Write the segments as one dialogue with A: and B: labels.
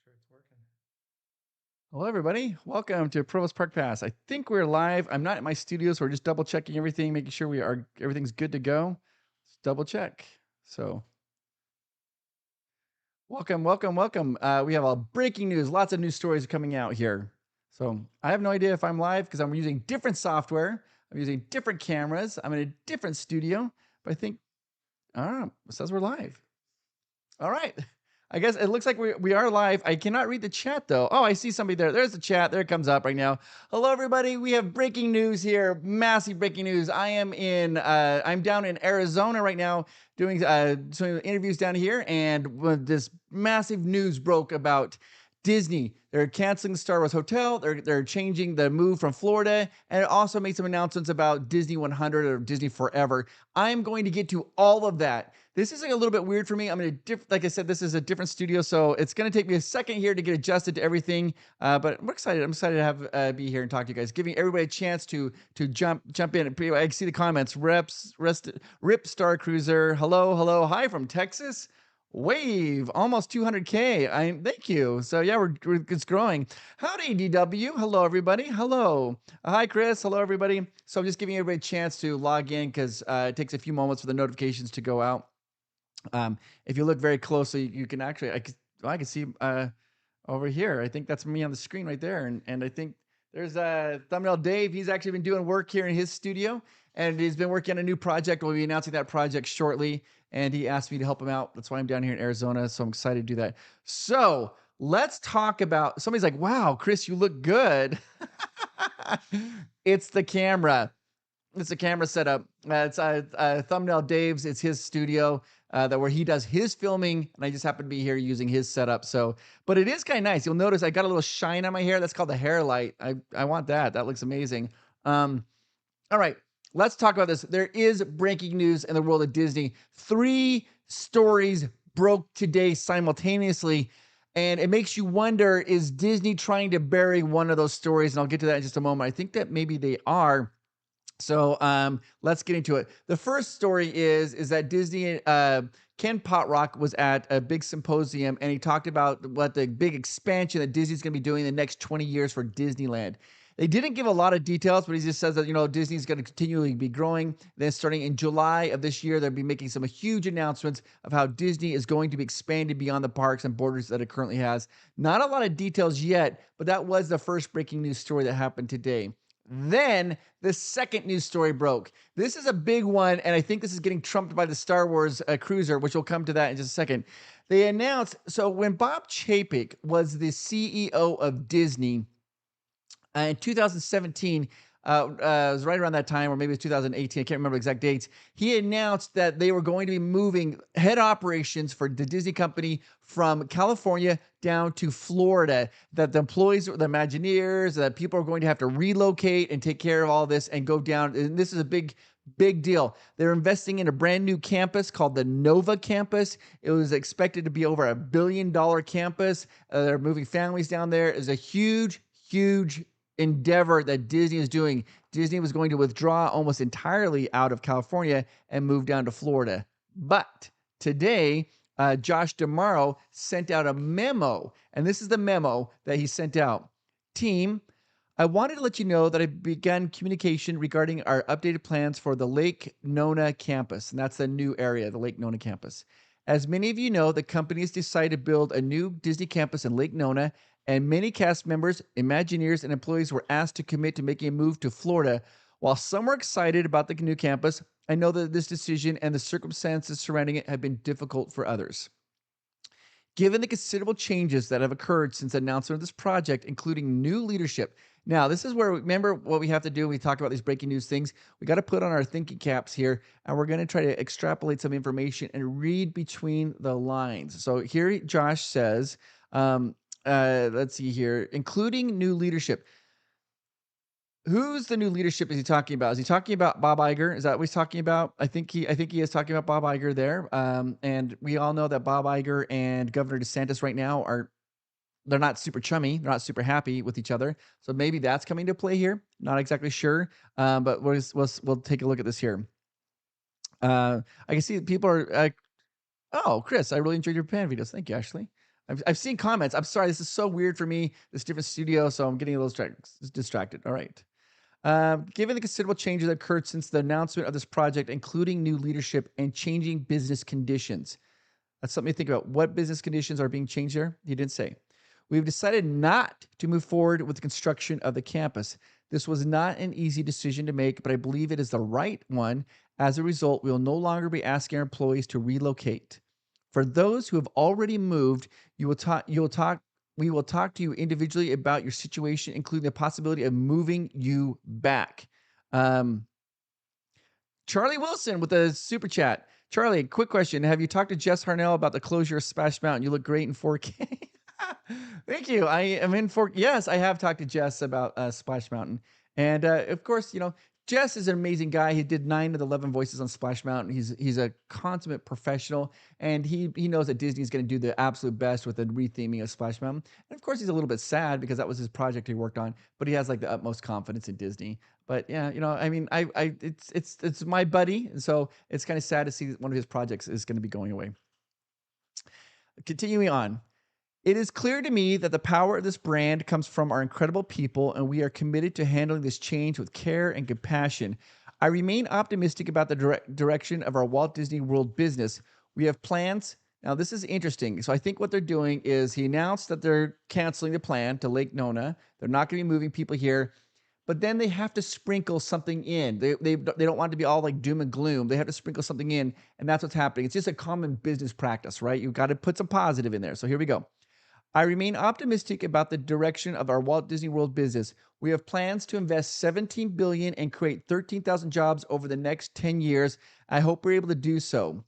A: Sure it's working. Hello, everybody. Welcome to Provost Park Pass. I think we're live. I'm not at my studio, so we're just double checking everything, making sure everything's good to go. Let's double check. So, welcome, welcome, welcome. We have a breaking news. Lots of news stories coming out here. So, I have no idea if I'm live because I'm using different software. I'm using different cameras. I'm in a different studio, but I think, it says we're live. All right. I guess it looks like we are live. I cannot read the chat though. Oh, I see somebody there. There's the chat. There it comes up right now. Hello, everybody. We have breaking news here. Massive breaking news. I'm down in Arizona right now doing some interviews down here, and when this massive news broke about Disney. They're canceling the Star Wars Hotel. They're changing the move from Florida, and it also made some announcements about Disney 100 or Disney Forever. I'm going to get to all of that. This is like a little bit weird for me. Like I said, this is a different studio, so it's going to take me a second here to get adjusted to everything. But I'm excited. I'm excited to have be here and talk to you guys, giving everybody a chance to jump in. I see the comments. Rip Star Cruiser. Hello, hello, hi from Texas. Wave almost 200K. Thank you. So yeah, it's growing. Howdy, DW. Hello, everybody. Hello. Hi, Chris. Hello, everybody. So I'm just giving everybody a chance to log in because it takes a few moments for the notifications to go out. If you look very closely, you can actually I can see over here. I think that's me on the screen right there, and I think there's Thumbnail Dave. He's actually been doing work here in his studio, and he's been working on a new project. We'll be announcing that project shortly, and he asked me to help him out. That's why I'm down here in Arizona, so I'm excited to do that. So let's talk about. Somebody's like, "Wow, Chris, you look good." It's the camera. It's a camera setup. It's Thumbnail Dave's. It's his studio where he does his filming, and I just happen to be here using his setup. So, but it is kind of nice. You'll notice I got a little shine on my hair. That's called the hair light. I want that. That looks amazing. All right, let's talk about this. There is breaking news in the world of Disney. 3 stories broke today simultaneously. And it makes you wonder, is Disney trying to bury one of those stories? And I'll get to that in just a moment. I think that maybe they are. So let's get into it. The first story is that Disney, Ken Potrock was at a big symposium, and he talked about what the big expansion that Disney's going to be doing in the next 20 years for Disneyland. They didn't give a lot of details, but he just says that, Disney's going to continually be growing. Then starting in July of this year, they'll be making some huge announcements of how Disney is going to be expanded beyond the parks and borders that it currently has. Not a lot of details yet, but that was the first breaking news story that happened today. Then the second news story broke. This is a big one, and I think this is getting trumped by the Star Wars cruiser, which we'll come to that in just a second. They announced, so when Bob Chapek was the CEO of Disney in 2017, it was right around that time, or maybe it was 2018. I can't remember exact dates. He announced that they were going to be moving head operations for the Disney company from California down to Florida. That the employees, the Imagineers, that people are going to have to relocate and take care of all this and go down. And this is a big deal. They're investing in a brand new campus called the Nova campus. It was expected to be over $1 billion campus. They're moving families down there. It's a huge endeavor that Disney is doing. Disney was going to withdraw almost entirely out of California and move down to Florida. But today, Josh D'Amaro sent out a memo, and this is the memo that he sent out. Team, I wanted to let you know that I began communication regarding our updated plans for the Lake Nona campus, and that's the new area, the Lake Nona campus. As many of you know, the company has decided to build a new Disney campus in Lake Nona, and many cast members, Imagineers, and employees were asked to commit to making a move to Florida. While some were excited about the new campus, I know that this decision and the circumstances surrounding it have been difficult for others. Given the considerable changes that have occurred since the announcement of this project, including new leadership. Now, this is where, remember what we have to do when we talk about these breaking news things? We got to put on our thinking caps here, and we're going to try to extrapolate some information and read between the lines. So here Josh says, let's see here, including new leadership. Who's the new leadership is he talking about? Is he talking about Bob Iger? Is that what he's talking about? I think he is talking about Bob Iger there. And we all know that Bob Iger and Governor DeSantis right now they're not super chummy. They're not super happy with each other. So maybe that's coming to play here. Not exactly sure. But we'll take a look at this here. I can see people are oh, Chris, I really enjoyed your pan videos. Thank you, Ashley. I've seen comments. I'm sorry, this is so weird for me. This different studio, so I'm getting a little distracted. All right. Given the considerable changes that occurred since the announcement of this project, including new leadership and changing business conditions. That's something to think about. What business conditions are being changed there? He didn't say. We've decided not to move forward with the construction of the campus. This was not an easy decision to make, but I believe it is the right one. As a result, we will no longer be asking our employees to relocate. For those who have already moved, we will talk to you individually about your situation, including the possibility of moving you back. Um, Charlie Wilson with a super chat. Charlie, quick question. Have you talked to Jess Harnell about the closure of Splash Mountain? You look great in 4K. Thank you. I am in 4K. Yes, I have talked to Jess about Splash Mountain. And of course, Jess is an amazing guy. He did 9 of the 11 voices on Splash Mountain. He's a consummate professional, and he knows that Disney is going to do the absolute best with the retheming of Splash Mountain. And of course, he's a little bit sad because that was his project he worked on, but he has like the utmost confidence in Disney. But yeah, I mean, it's my buddy, and so it's kind of sad to see that one of his projects is going to be going away. Continuing on. It is clear to me that the power of this brand comes from our incredible people, and we are committed to handling this change with care and compassion. I remain optimistic about the direction of our Walt Disney World business. We have plans. Now, this is interesting. So I think what they're doing is he announced that they're canceling the plan to Lake Nona. They're not going to be moving people here. But then they have to sprinkle something in. They don't want it to be all like doom and gloom. They have to sprinkle something in, and that's what's happening. It's just a common business practice, right? You've got to put some positive in there. So here we go. I remain optimistic about the direction of our Walt Disney World business. We have plans to invest $17 billion and create 13,000 jobs over the next 10 years. I hope we're able to do so.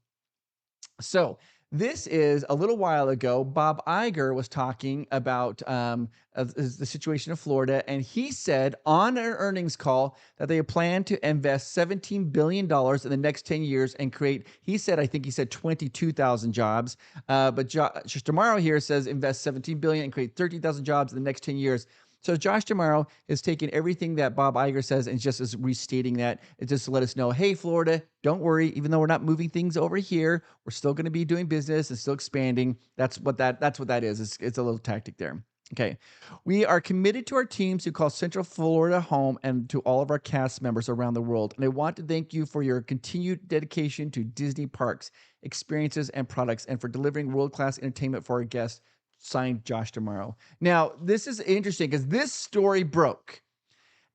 A: So this is a little while ago. Bob Iger was talking about the situation in Florida, and he said on an earnings call that they plan to invest $17 billion in the next 10 years and create, I think he said 22,000 jobs. But Josh D'Amaro here says invest $17 billion and create 30,000 jobs in the next 10 years. So Josh D'Amaro is taking everything that Bob Iger says and just is restating that. It's just to let us know, hey, Florida, don't worry. Even though we're not moving things over here, we're still going to be doing business and still expanding. That's what that is. It's a little tactic there. Okay. We are committed to our teams who call Central Florida home and to all of our cast members around the world. And I want to thank you for your continued dedication to Disney parks, experiences, and products, and for delivering world-class entertainment for our guests. Signed, Josh D'Amaro. Now, this is interesting because this story broke.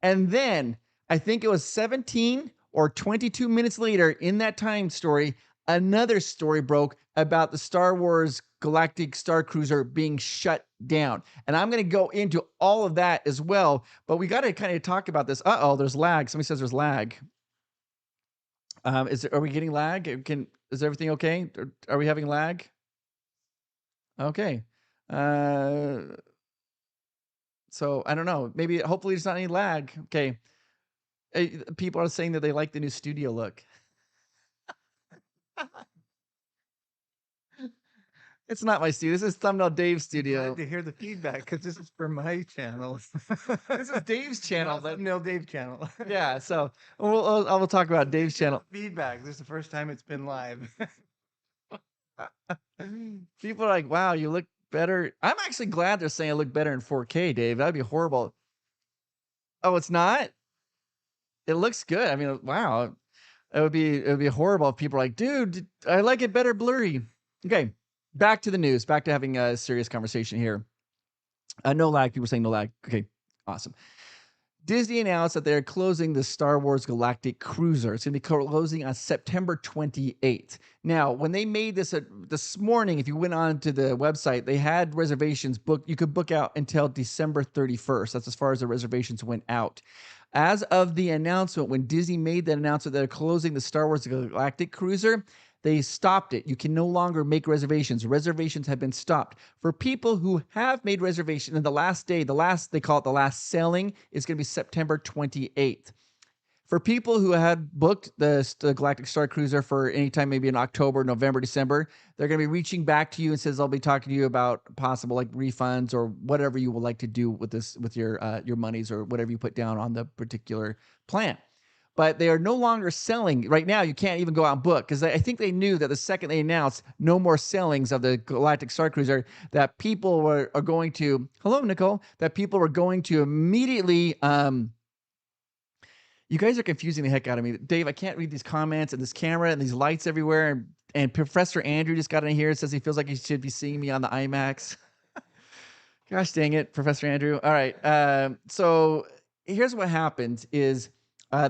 A: And then I think it was 17 or 22 minutes later in that time story, another story broke about the Star Wars Galactic Star Cruiser being shut down. And I'm going to go into all of that as well. But we got to kind of talk about this. Uh-oh, there's lag. Somebody says there's lag. Are we getting lag? Is everything okay? Are we having lag? Okay. So I don't know. Maybe hopefully there's not any lag. Okay. People are saying that they like the new studio look. It's not my studio. This is Thumbnail Dave's studio.
B: Glad to hear the feedback because this is for my channel.
A: This is Dave's channel.
B: Thumbnail Dave channel.
A: Yeah. So we'll talk about Dave's channel.
B: Feedback. This is the first time it's been live.
A: People are like, wow, you look better. I'm actually glad they're saying I look better in 4K, Dave. That'd be horrible. Oh, it's not? It looks good. I mean, wow. It would be horrible if people are like, dude, I like it better blurry. Okay. Back to the news. Back to having a serious conversation here. No lag. People saying no lag. Okay. Awesome. Disney announced that they're closing the Star Wars Galactic Cruiser. It's going to be closing on September 28th. Now, when they made this this morning, if you went on to the website, they had reservations booked. You could book out until December 31st. That's as far as the reservations went out. As of the announcement, when Disney made that announcement that they're closing the Star Wars Galactic Cruiser, they stopped it. You can no longer make reservations. Reservations have been stopped. For people who have made reservations, and the last day, they call it the last selling, is going to be September 28th. For people who had booked the Galactic Star Cruiser for any time, maybe in October, November, December, they're going to be reaching back to you and says they'll be talking to you about possible like refunds or whatever you would like to do with this, with your monies or whatever you put down on the particular plan. but they are no longer selling right now. You can't even go out and book because I think they knew that the second they announced no more sellings of the Galactic Star Cruiser, that people are going to, hello Nicole, that people were going to immediately you guys are confusing the heck out of me. Dave, I can't read these comments and this camera and these lights everywhere. And Professor Andrew just got in here and says he feels like he should be seeing me on the IMAX. Gosh dang it, Professor Andrew. All right. So here's what happened is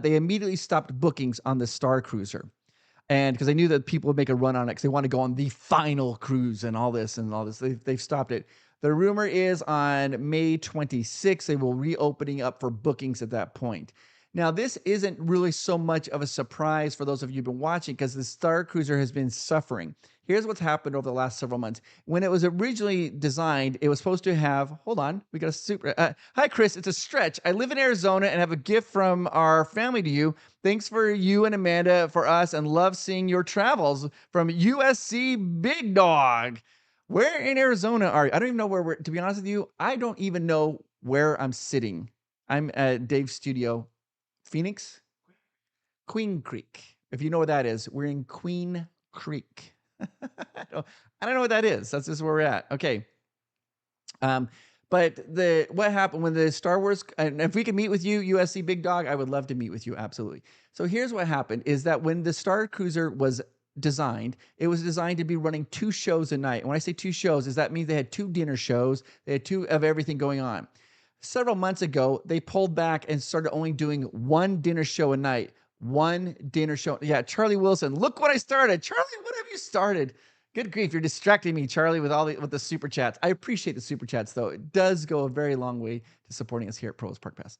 A: they immediately stopped bookings on the Star Cruiser. And because they knew that people would make a run on it because they want to go on the final cruise and all this and all this. They've stopped it. The rumor is on May 26th, they will reopening up for bookings at that point. Now, this isn't really so much of a surprise for those of you who've been watching because the Star Cruiser has been suffering. Here's what's happened over the last several months. When it was originally designed, it was supposed to have, hold on, we got a super, hi, Chris, it's a stretch. I live in Arizona and have a gift from our family to you. Thanks for you and Amanda for us and love seeing your travels from USC Big Dog. Where in Arizona are you? I don't even know where we're, to be honest with you, I don't even know where I'm sitting. I'm at Dave's studio, Phoenix, Queen Creek. If you know what that is, we're in Queen Creek. I don't know what that is. That's just where we're at. Okay. But what happened when the Star Wars, and if we could meet with you, USC Big Dog, I would love to meet with you. Absolutely. So here's what happened is that when the Star Cruiser was designed, it was designed to be running 2 shows a night. And when I say 2 shows, is that means they had 2 dinner shows, they had 2 of everything going on. Several months ago, they pulled back and started only doing 1 dinner show a night. 1 dinner show. Yeah, Charlie Wilson. Look what I started. Charlie, what have you started? Good grief, you're distracting me, Charlie, with the super chats. I appreciate the super chats, though. It does go a very long way to supporting us here at Pros Park Pass.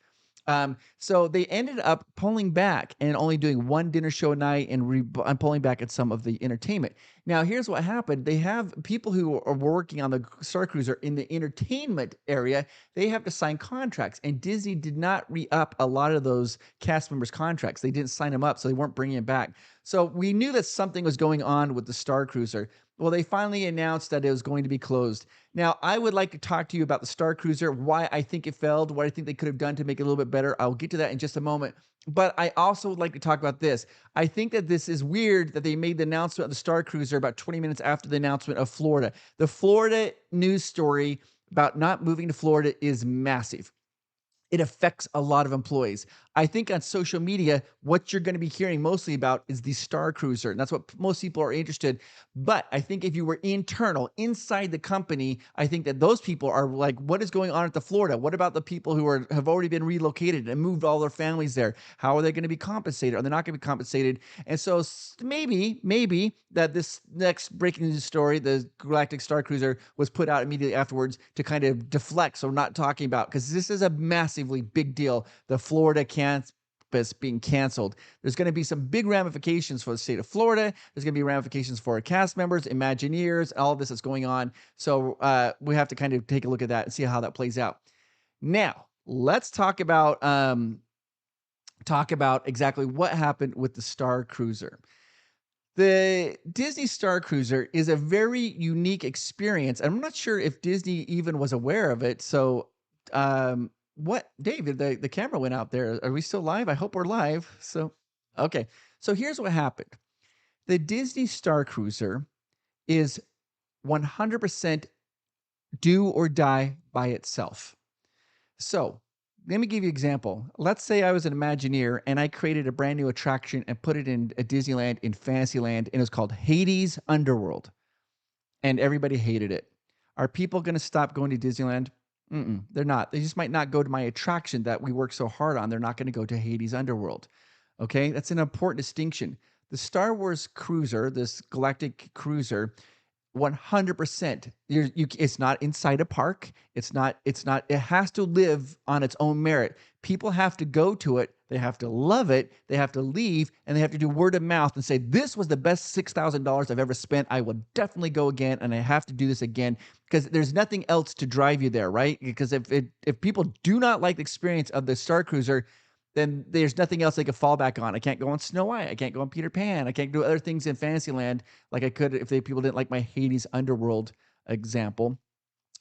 A: So they ended up pulling back and only doing 1 dinner show a night and pulling back at some of the entertainment. Now, here's what happened. They have people who are working on the Star Cruiser in the entertainment area. They have to sign contracts, and Disney did not re-up a lot of those cast members' contracts. They didn't sign them up, so they weren't bringing it back. So we knew that something was going on with the Star Cruiser. Well, they finally announced that it was going to be closed. Now, I would like to talk to you about the Star Cruiser, why I think it failed, what I think they could have done to make it a little bit better. I'll get to that in just a moment. But I also would like to talk about this. I think that this is weird that they made the announcement of the Star Cruiser about 20 minutes after the announcement of Florida. The Florida news story about not moving to Florida is massive. It affects a lot of employees. I think on social media, what you're going to be hearing mostly about is the Star Cruiser. And that's what most people are interested. But I think if you were internal, inside the company, I think that those people are like, what is going on at the Florida? What about the people who have already been relocated and moved all their families there? How are they going to be compensated? Are they not going to be compensated? And so maybe that this next breaking news story, the Galactic Star Cruiser, was put out immediately afterwards to kind of deflect. So we're not talking about, because this is a massively big deal. The Florida campus being canceled. There's going to be some big ramifications for the state of Florida. There's going to be ramifications for cast members, Imagineers, all of this that's going on. So we have to kind of take a look at that and see how that plays out. Now, let's talk about exactly what happened with the Star Cruiser. The Disney Star Cruiser is a very unique experience. I'm not sure if Disney even was aware of it. So, what, David, the camera went out there. Are we still live? I hope we're live. So, okay. So here's what happened. The Disney Star Cruiser is 100% do or die by itself. So, let me give you an example. Let's say I was an Imagineer and I created a brand new attraction and put it in a Disneyland in Fantasyland, and it was called Hades Underworld, and everybody hated it. Are people going to stop going to Disneyland? They're not. They just might not go to my attraction that we work so hard on. They're not going to go to Hades Underworld. Okay, that's an important distinction. The Star Wars cruiser, this galactic cruiser, 100%. It's not inside a park. It's not, it has to live on its own merit. People have to go to it. They have to love it. They have to leave, and they have to do word of mouth and say, this was the best $6,000 I've ever spent. I will definitely go again, and I have to do this again, because there's nothing else to drive you there, right? Because if people do not like the experience of the Star Cruiser, then there's nothing else they could fall back on. I can't go on Snow White. I can't go on Peter Pan. I can't do other things in Fantasyland like I could if people didn't like my Hades Underworld example.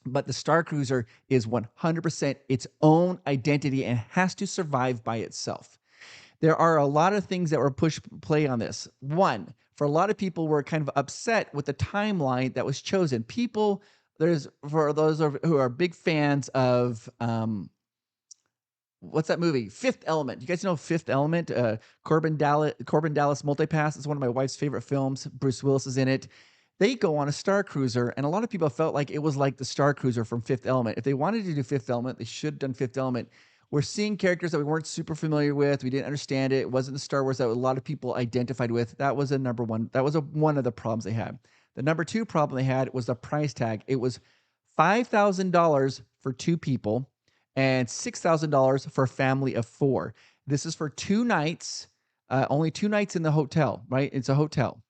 A: But the Star Cruiser is 100% its own identity and has to survive by itself. There are a lot of things that were push play on this. One, for a lot of people were kind of upset with the timeline that was chosen. People, there's for those who are big fans of what's that movie? Fifth Element. You guys know Fifth Element? Corbin Dallas Multipass. It's one of my wife's favorite films. Bruce Willis is in it. They go on a Star Cruiser, and a lot of people felt like it was like the Star Cruiser from Fifth Element. If they wanted to do Fifth Element, they should have done Fifth Element. We're seeing characters that we weren't super familiar with. We didn't understand it. It wasn't the Star Wars that a lot of people identified with. That was a number one. That was one of the problems they had. The number two problem they had was the price tag. It was $5,000 for two people and $6,000 for a family of four. This is for 2 nights, only 2 nights in the hotel, right? It's a hotel.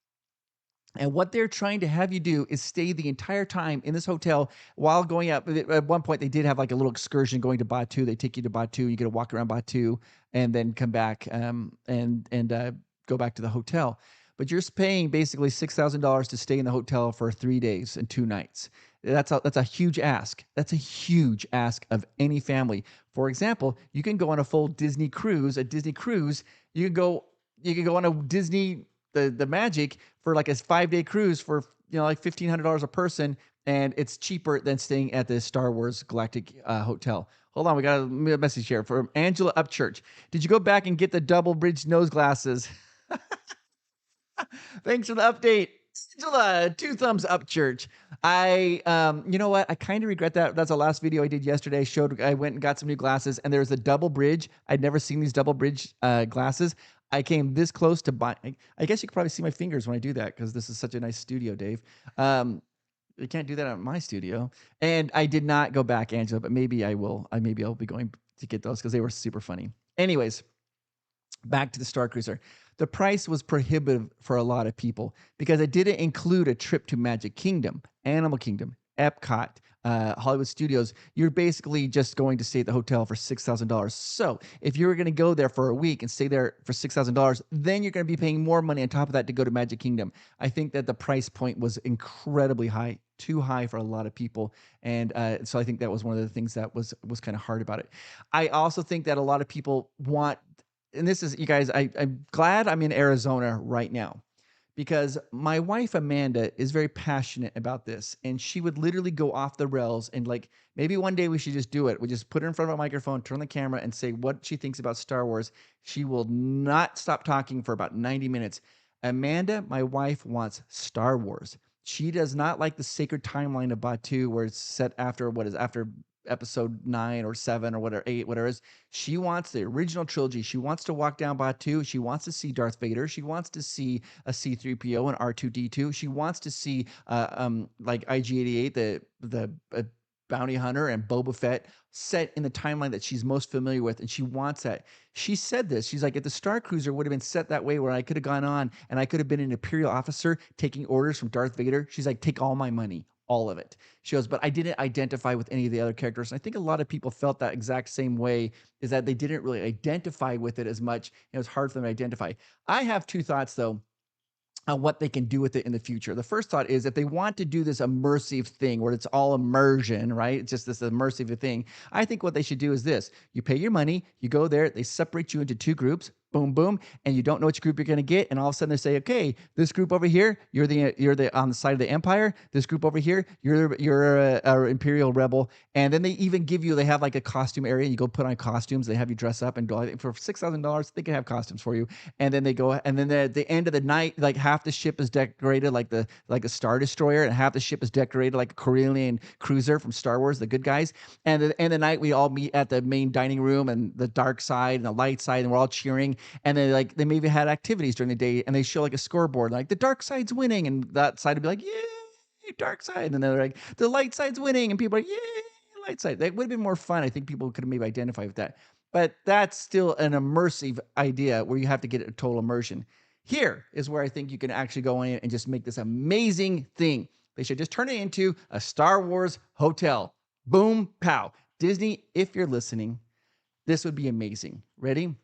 A: And what they're trying to have you do is stay the entire time in this hotel while going out. At one point, they did have like a little excursion going to Batu. They take you to Batu. You get to walk around Batu and then come back and go back to the hotel. But you're paying basically $6,000 to stay in the hotel for 3 days and 2 nights. That's a huge ask. That's a huge ask of any family. For example, you can go on a full Disney cruise. A Disney cruise, you can go on a Disney the Magic for like a 5 day cruise for like $1,500 a person, and it's cheaper than staying at the Star Wars Galactic Hotel. Hold on, we got a message here from Angela Upchurch. Did you go back and get the double bridge nose glasses? Thanks for the update. Angela, 2 thumbs up, church. You know what? I kind of regret that. That's the last video I did yesterday. I went and got some new glasses, and there's a double bridge. I'd never seen these double bridge glasses. I came this close to buying. I guess you could probably see my fingers when I do that because this is such a nice studio, Dave. You can't do that at my studio. And I did not go back, Angela, but maybe I will. Maybe I'll be going to get those because they were super funny. Anyways, back to the Star Cruiser. The price was prohibitive for a lot of people because it didn't include a trip to Magic Kingdom, Animal Kingdom, Epcot, Hollywood Studios. You're basically just going to stay at the hotel for $6,000. So if you were going to go there for a week and stay there for $6,000, then you're going to be paying more money on top of that to go to Magic Kingdom. I think that the price point was incredibly high, too high for a lot of people. And so I think that was one of the things that was kind of hard about it. I also think that a lot of people want, and this is, you guys, I'm glad I'm in Arizona right now because my wife, Amanda, is very passionate about this. And she would literally go off the rails and like, maybe one day we should just do it. We just put her in front of a microphone, turn the camera and say what she thinks about Star Wars. She will not stop talking for about 90 minutes. Amanda, my wife, wants Star Wars. She does not like the sacred timeline of Batu where it's set after after episode 9 or 7 or whatever, 8, whatever it is. She wants the original trilogy. She wants to walk down Batu. She wants to see Darth Vader. She wants to see a C-3PO and R2-D2. She wants to see like IG-88, the bounty hunter, and Boba Fett set in the timeline that she's most familiar with, and she wants that. She said this. She's like, if the Star Cruiser would have been set that way where I could have gone on and I could have been an Imperial officer taking orders from Darth Vader, she's like, take all my money. All of it. She goes, but I didn't identify with any of the other characters. And I think a lot of people felt that exact same way, is that they didn't really identify with it as much. It was hard for them to identify. I have 2 thoughts, though, on what they can do with it in the future. The first thought is if they want to do this immersive thing where it's all immersion, right? It's just this immersive thing. I think what they should do is this. You pay your money, you go there, they separate you into 2 groups, boom, boom, and you don't know which group you're going to get. And all of a sudden they say, okay, this group over here, you're the on the side of the Empire. This group over here, you're a Imperial rebel. And then they even they have like a costume area. And you go put on costumes. They have you dress up and go. I think for $6,000, they can have costumes for you. And then they go, and then at the end of the night, like half the ship is decorated like a Star Destroyer, and half the ship is decorated like a Corellian cruiser from Star Wars, the good guys. And at the end of the night, we all meet at the main dining room and the dark side and the light side, and we're all cheering. And they maybe had activities during the day, and they show like a scoreboard, like the dark side's winning, and that side would be like, yay, dark side. And then they're like, the light side's winning, and people are like, yay, light side. That would have been more fun. I think people could have maybe identified with that. But that's still an immersive idea where you have to get a total immersion. Here is where I think you can actually go in and just make this amazing thing. They should just turn it into a Star Wars hotel. Boom, pow. Disney, if you're listening, this would be amazing. Ready?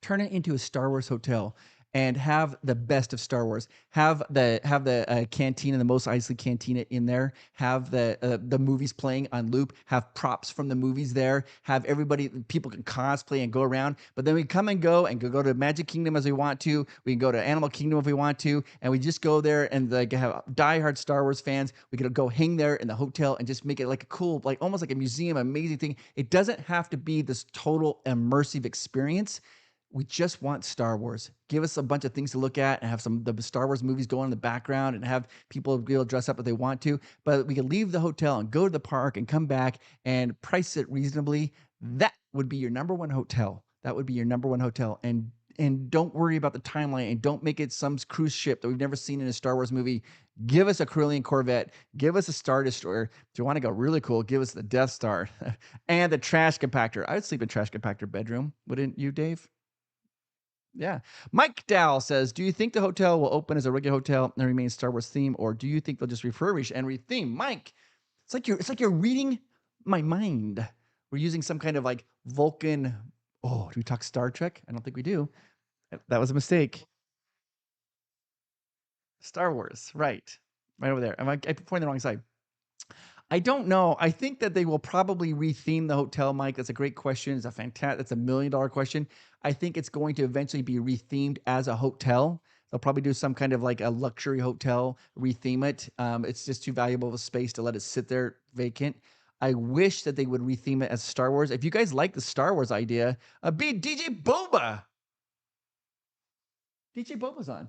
A: Turn it into a Star Wars hotel. and have the best of Star Wars. Have the cantina, the Mos Eisley cantina in there. Have the movies playing on loop. Have props from the movies there. Have everybody, people can cosplay and go around. But then we come and go to Magic Kingdom as we want to. We can go to Animal Kingdom if we want to, and we just go there and like have diehard Star Wars fans. We could go hang there in the hotel and just make it like a cool, like almost like a museum, amazing thing. It doesn't have to be this total immersive experience. We just want Star Wars. Give us a bunch of things to look at and have some the Star Wars movies going in the background and have people be able to dress up if they want to. But we can leave the hotel and go to the park and come back and price it reasonably. That would be your number one hotel. That would be your number one hotel. And don't worry about the timeline and don't make it some cruise ship that we've never seen in a Star Wars movie. Give us a Corellian Corvette. Give us a Star Destroyer. If you want to go really cool, give us the Death Star and the trash compactor. I would sleep in trash compactor bedroom. Wouldn't you, Dave? Yeah. Mike Dow says, do you think the hotel will open as a regular hotel and remain Star Wars theme, or do you think they'll just refurbish and retheme? Mike, it's like you're reading my mind. We're using some kind of like Vulcan. Oh, do we talk Star Trek? I don't think we do. That was a mistake. Star Wars, right. Right over there. I pointed the wrong side. I don't know. I think that they will probably retheme the hotel, Mike. That's a great question. It's a fantastic. That's $1 million question. I think it's going to eventually be rethemed as a hotel. They'll probably do some kind of like a luxury hotel, retheme it. It's just too valuable of a space to let it sit there vacant. I wish that they would retheme it as Star Wars. If you guys like the Star Wars idea, be DJ Boba. DJ Boba's on.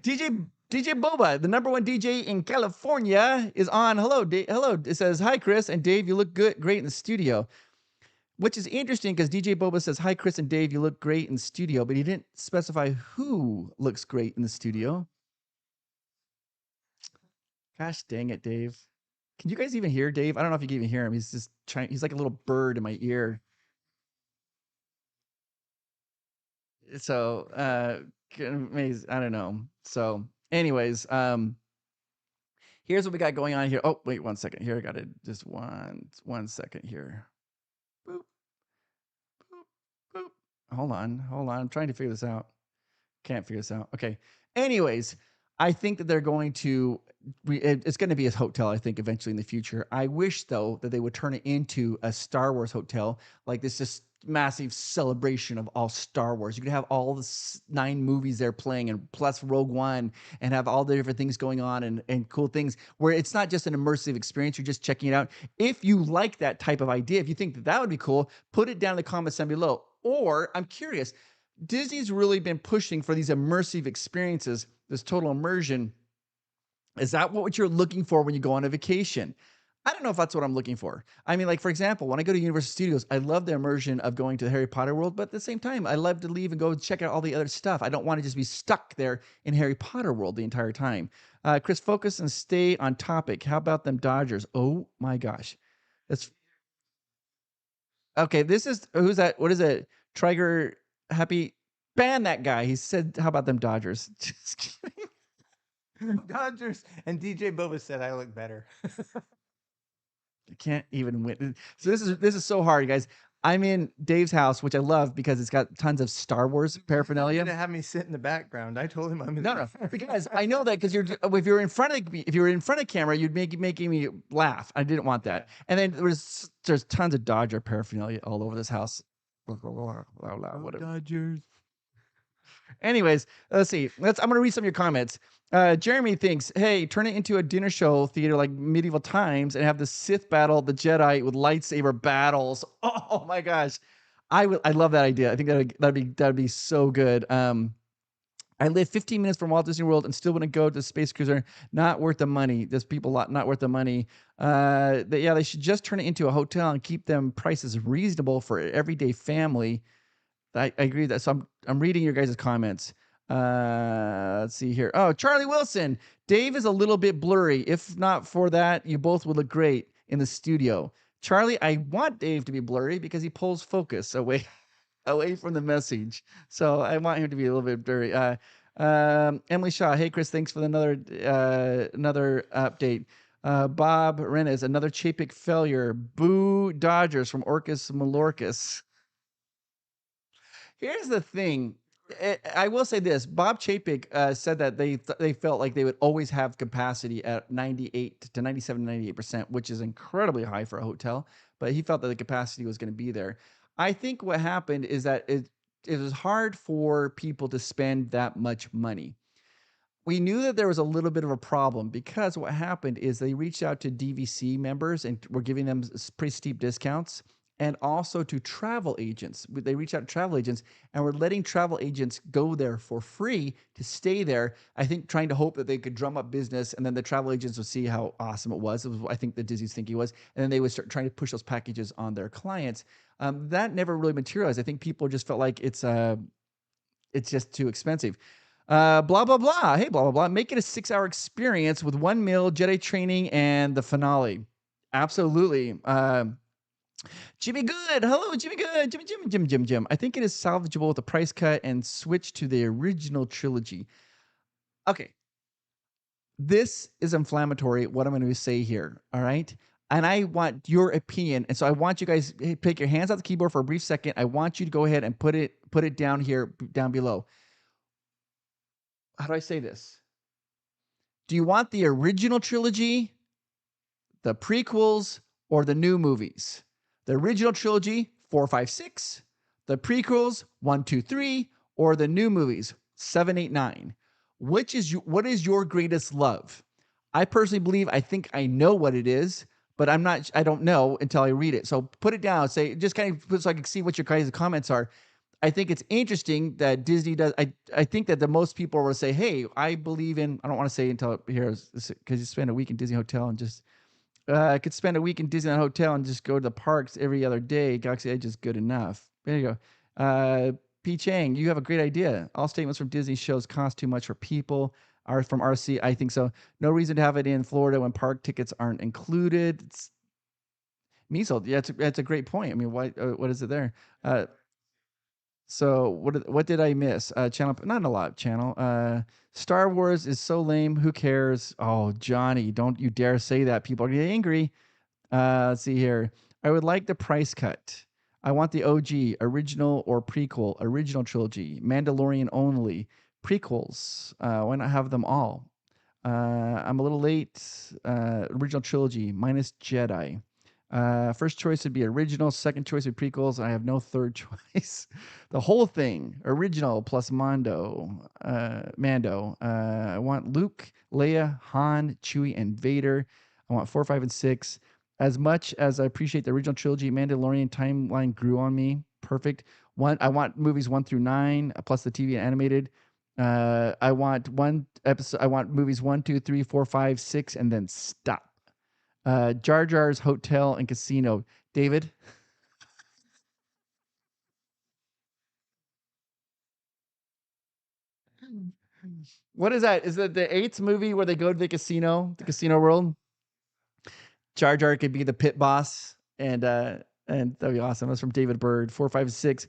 A: DJ Boba, the number one DJ in California, is on. Hello, hello. It says, hi, Chris and Dave. You look great in the studio, which is interesting because DJ Boba says, hi, Chris and Dave. You look great in the studio, but he didn't specify who looks great in the studio. Gosh dang it, Dave. Can you guys even hear Dave? I don't know if you can even hear him. He's just trying. He's like a little bird in my ear. So, amazing. I don't know. So, anyways, here's what we got going on here. Oh, wait 1 second. Here, I got it. Just one second here. Boop, boop, boop. Hold on. I'm trying to figure this out. Can't figure this out. Okay. Anyways, I think that they're going to. It's going to be a hotel. I think eventually in the future. I wish though that they would turn it into a Star Wars hotel, like this just massive celebration of all Star Wars. You could have all the 9 movies they're playing, and plus Rogue One, and have all the different things going on and cool things where it's not just an immersive experience. You're just checking it out. If you like that type of idea, if you think that would be cool, put it down in the comments down below. Or I'm curious. Disney's really been pushing for these immersive experiences, this total immersion. Is that what you're looking for when you go on a vacation? I don't know if that's what I'm looking for. I mean, like, for example, when I go to Universal Studios, I love the immersion of going to the Harry Potter world, but at the same time, I love to leave and go check out all the other stuff. I don't want to just be stuck there in Harry Potter world the entire time. Chris, focus and stay on topic. How about them Dodgers? Oh my gosh. That's okay. This is who's that? What is it? Trigger Happy. Ban that guy. He said, how about them Dodgers? Just kidding.
B: Dodgers and DJ Boba said I look better.
A: I can't even win. So this is so hard, guys. I'm in Dave's house, which I love because it's got tons of Star Wars paraphernalia.
B: To have me sit in the background. I told him I'm
A: No, because I know that because if you're in front of me, if you were in front of camera, you'd making me laugh. I didn't want that. And then there's tons of Dodger paraphernalia all over this house. Whatever.
B: Dodgers.
A: Anyways, let's see. I'm gonna read some of your comments. Jeremy thinks, hey, turn it into a dinner show theater like medieval times and have the Sith battle the Jedi with lightsaber battles. Oh my gosh. I love that idea. I think that'd be so good. I live 15 minutes from Walt Disney World and still wouldn't go to the Space Cruiser. Not worth the money. There's people not worth the money. They should just turn it into a hotel and keep them prices reasonable for everyday family. I agree with that. So I'm reading your guys' comments. Let's see here. Oh, Charlie Wilson. Dave is a little bit blurry. If not for that, you both would look great in the studio. Charlie, I want Dave to be blurry because he pulls focus away from the message. So I want him to be a little bit blurry. Emily Shaw. Hey, Chris, thanks for another update. Bob Rennes, another Chapek failure. Boo Dodgers from Orcus Malorcus. Here's the thing. I will say this: Bob Chapek said that they felt like they would always have capacity at 98 to 97 to 98%, which is incredibly high for a hotel. But he felt that the capacity was going to be there. I think what happened is that it was hard for people to spend that much money. We knew that there was a little bit of a problem because what happened is they reached out to DVC members and were giving them pretty steep discounts, and also to travel agents. They reached out to travel agents and were letting travel agents go there for free to stay there. I think trying to hope that they could drum up business, and then the travel agents would see how awesome it was. It was, I think, the Disney's thinking was, and then they would start trying to push those packages on their clients. That never really materialized. I think people just felt like it's just too expensive. Blah blah blah. Hey, blah blah blah. Make it a 6-hour experience with one meal, Jedi training, and the finale. Absolutely. Jimmy Good. Hello, Jimmy Good. Jim. I think it is salvageable with a price cut and switch to the original trilogy. Okay, this is inflammatory. What I'm going to say here. All right. And I want your opinion. And so I want you guys take your hands off the keyboard for a brief second. I want you to go ahead and put it down here, down below. How do I say this? Do you want the original trilogy, the prequels, or the new movies? The original trilogy, 4, 5, 6, the prequels, 1, 2, 3, or the new movies, 7, 8, 9. What is your greatest love? I personally believe I think I know what it is, but I don't know until I read it. So put it down, say just kind of so I can see what your guys' comments are. I think it's interesting that Disney does. I think that the most people will say, "Hey, I believe in." I don't want to say until here because you spend a week in Disney hotel and just I could spend a week in Disneyland hotel and just go to the parks every other day. Galaxy Edge is good enough. There you go. P. Chang, you have a great idea. All statements from Disney shows cost too much for people. Are from RC, I think so. No reason to have it in Florida when park tickets aren't included. It's measles. Yeah, that's a great point. I mean, why? What is it there? So what did I miss? Channel, not a lot. Channel. Star Wars is so lame. Who cares? Oh, Johnny, don't you dare say that. People are getting angry. Let's see here. I would like the price cut. I want the OG, original or prequel, original trilogy, Mandalorian only, prequels. Why not have them all? I'm a little late. Original trilogy minus Jedi. First choice would be original. Second choice would be prequels. I have no third choice. The whole thing, original plus Mando. I want Luke, Leia, Han, Chewie, and Vader. I want 4, 5, and 6. As much as I appreciate the original trilogy, Mandalorian timeline grew on me. Perfect. I want movies 1 through 9 plus the TV and animated. I want one episode. I want movies 1, 2, 3, 4, 5, 6, and then stop. Jar Jar's Hotel and Casino. David, what is that? Is it the eighth movie where they go to the casino world? Jar Jar could be the pit boss, and that'd be awesome. That's from David Bird. 4, 5, 6.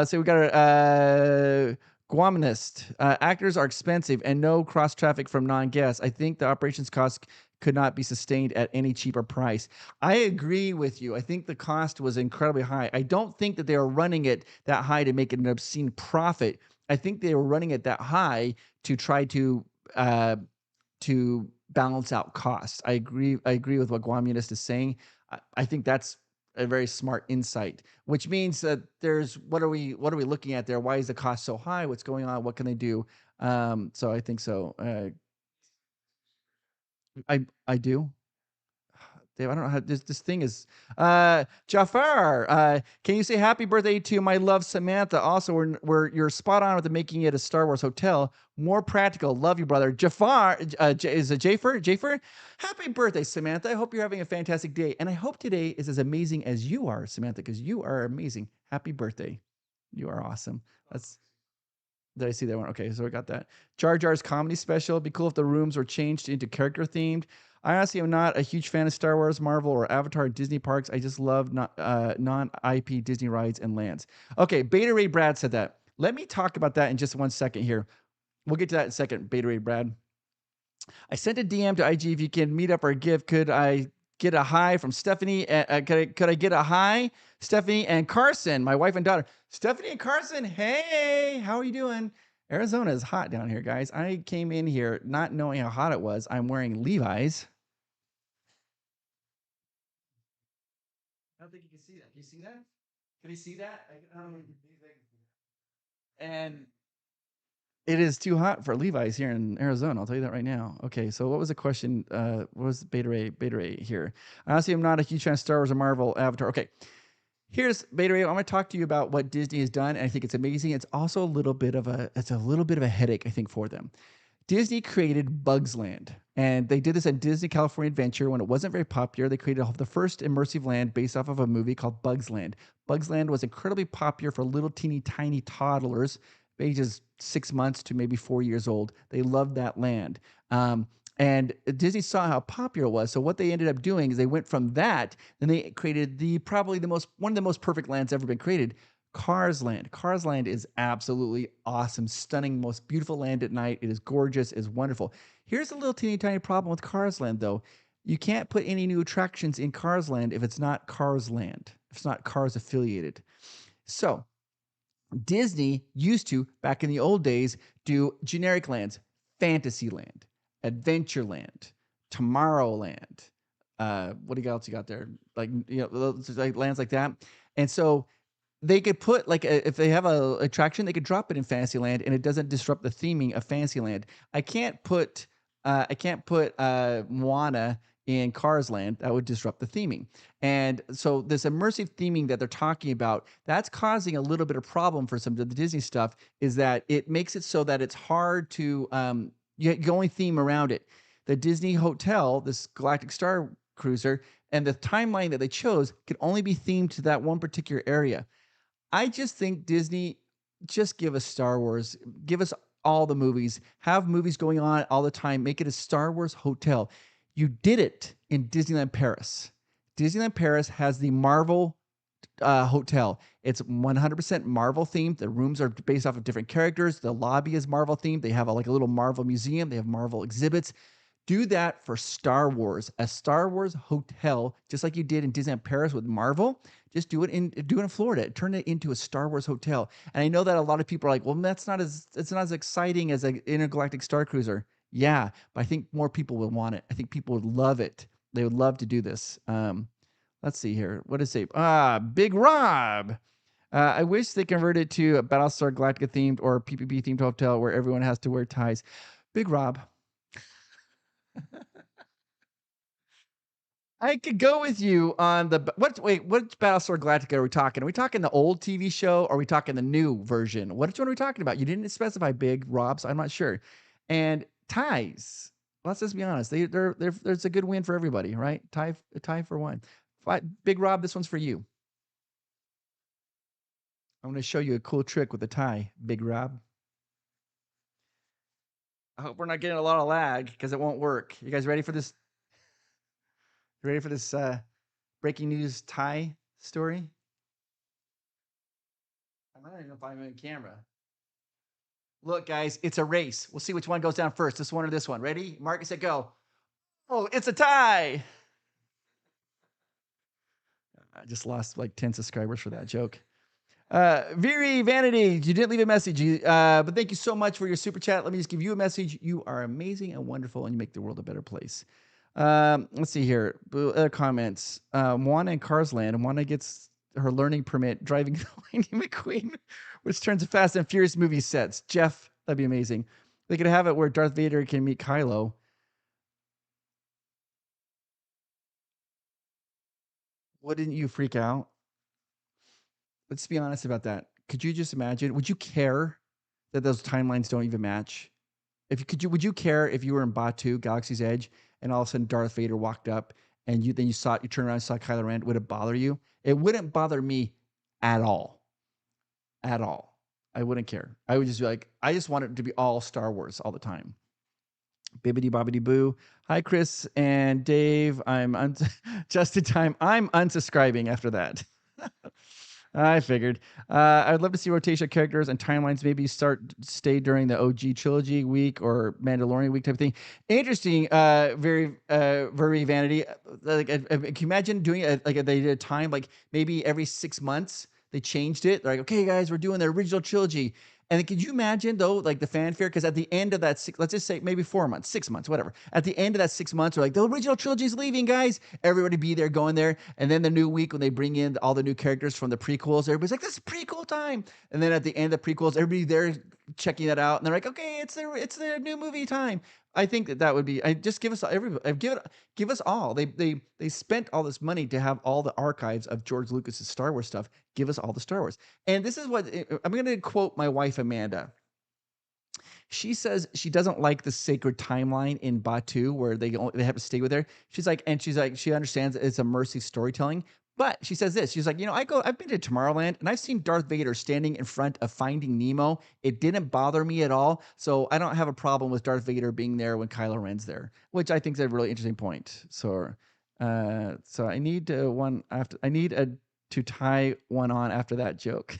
A: So we got a Guamanist. Actors are expensive and no cross traffic from non-guests. I think the operations cost could not be sustained at any cheaper price. I agree with you. I think the cost was incredibly high. I don't think that they were running it that high to make it an obscene profit. I think they were running it that high to try uh, to balance out costs. I agree. I agree with what Guamunist is saying. I think that's a very smart insight, which means that there's what are we looking at there? Why is the cost so high? What's going on? What can they do? So I think so. I do. Dave, I don't know how this thing is. Jafar, can you say happy birthday to my love Samantha? Also, you're spot on with the making it a Star Wars hotel. More practical. Love you, brother. Jafar, is it Jafer? Jafer? Happy birthday, Samantha. I hope you're having a fantastic day. And I hope today is as amazing as you are, Samantha, because you are amazing. Happy birthday. You are awesome. That's Did I see that one? Okay, so we got that. Jar Jar's comedy special. It'd be cool if the rooms were changed into character themed. I honestly am not a huge fan of Star Wars, Marvel, or Avatar Disney parks. I just love non IP Disney rides and lands. Okay, Beta Ray Brad said that. Let me talk about that in just 1 second here. We'll get to that in a second, Beta Ray Brad. I sent a DM to IG if you can meet up or give. Could I get a hi from Stephanie? Could I get a hi, Stephanie and Carson, my wife and daughter? Stephanie and Carson, hey, how are you doing? Arizona is hot down here, guys. I came in here not knowing how hot it was. I'm wearing Levi's. I don't think you can see that. Can you see that? Can you see that? I don't know if you can see that. And it is too hot for Levi's here in Arizona. I'll tell you that right now. Okay, so what was the question? What was Beta Ray? Beta Ray here. Honestly, I'm not a huge fan of Star Wars or Marvel Avatar. Okay, here's Beta Ray. I'm going to talk to you about what Disney has done, and I think it's amazing. It's also a little bit of a headache, I think, for them. Disney created Bugs Land, and they did this at Disney California Adventure when it wasn't very popular. They created the first immersive land based off of a movie called Bugs Land. Bugs Land was incredibly popular for little teeny tiny toddlers, ages 6 months to maybe 4 years old. They loved that land. And Disney saw how popular it was. So what they ended up doing is they went from that, and they created one of the most perfect lands ever been created, Cars Land. Cars Land is absolutely awesome, stunning, most beautiful land at night. It is gorgeous, it is wonderful. Here's a little teeny tiny problem with Cars Land, though. You can't put any new attractions in Cars Land if it's not Cars Land, if it's not Cars affiliated. So Disney used to, back in the old days, do generic lands, Fantasyland, Adventureland, Tomorrowland. What do you else you got there? Like, like lands like that. And so they could put if they have a attraction, they could drop it in Fantasyland, and it doesn't disrupt the theming of Fantasyland. I can't put Moana in Cars Land. That would disrupt the theming. And so this immersive theming that they're talking about, that's causing a little bit of problem for some of the Disney stuff, is that it makes it so that it's hard to you can only theme around it. The Disney Hotel, this Galactic Star Cruiser, and the timeline that they chose could only be themed to that one particular area. I just think Disney, just give us Star Wars, give us all the movies, have movies going on all the time, make it a Star Wars hotel. You did it in Disneyland Paris. Disneyland Paris has the Marvel hotel. It's 100% Marvel themed. The rooms are based off of different characters. The lobby is Marvel themed. They have a little Marvel museum. They have Marvel exhibits. Do that for Star Wars, a Star Wars hotel, just like you did in Disneyland Paris with Marvel. Just do it in Florida. Turn it into a Star Wars hotel. And I know that a lot of people are like, well, it's not as exciting as an intergalactic Star Cruiser. Yeah, but I think more people will want it. I think people would love it. They would love to do this. Let's see here. What does it say? Big Rob. I wish they converted to a Battlestar Galactica themed or PPP themed hotel where everyone has to wear ties. Big Rob. I could go with you on the what? Wait, what Battlestar Galactica are we talking? Are we talking the old TV show? Or are we talking the new version? Which one are we talking about? You didn't specify Big Rob, so I'm not sure. And ties. Let's just be honest. There's a good win for everybody, right? A tie for one. Big Rob, this one's for you. I'm going to show you a cool trick with a tie, Big Rob. I hope we're not getting a lot of lag because it won't work. You guys ready for this? Ready for this breaking news tie story? I don't even know if I'm in camera. Look, guys, it's a race. We'll see which one goes down first, this one or this one. Ready? Mark, said go. Oh, it's a tie. I just lost like 10 subscribers for that joke. Viri Vanity, you didn't leave a message, but thank you so much for your super chat. Let me just give you a message. You are amazing and wonderful, and you make the world a better place. Let's see here. Other comments. Moana and Cars Land. Moana gets her learning permit driving Lightning McQueen, which turns a Fast and Furious movie sets. Jeff, that'd be amazing. They could have it where Darth Vader can meet Kylo. Wouldn't you freak out? Let's be honest about that. Could you just imagine? Would you care that those timelines don't even match? Would you care if you were in Batu, Galaxy's Edge, and all of a sudden Darth Vader walked up and you turned around and saw Kylo Ren? Would it bother you? It wouldn't bother me at all. At all. I wouldn't care. I would just be like, I just want it to be all Star Wars all the time. Bibbidi bobbidi boo. Hi, Chris and Dave. I'm just in time. I'm unsubscribing after that. I figured. I'd love to see rotation of characters and timelines. Maybe stay during the OG trilogy week or Mandalorian week type of thing. Interesting. Very vanity. Can you imagine doing it like they did a time like maybe every 6 months they changed it. They're like, okay, guys, we're doing the original trilogy. And then could you imagine though, like the fanfare? Because at the end of that let's just say maybe 4 months, 6 months, whatever. At the end of that 6 months, we're like, the original trilogy is leaving, guys. Everybody be there, going there. And then the new week when they bring in all the new characters from the prequels, everybody's like, this is prequel time. And then at the end of the prequels, everybody there checking that out, and they're like, okay, it's the new movie time. I think that would be. I just give us give us all. They spent all this money to have all the archives of George Lucas's Star Wars stuff. Give us all the Star Wars. And this is what I'm going to quote my wife Amanda. She says she doesn't like the sacred timeline in Batu where they have to stay with her. She's like she understands it's immersive storytelling, but she says this. She's like, I've been to Tomorrowland and I've seen Darth Vader standing in front of Finding Nemo. It didn't bother me at all, so I don't have a problem with Darth Vader being there when Kylo Ren's there, which I think is a really interesting point. So I need one after. I need a to tie one on after that joke.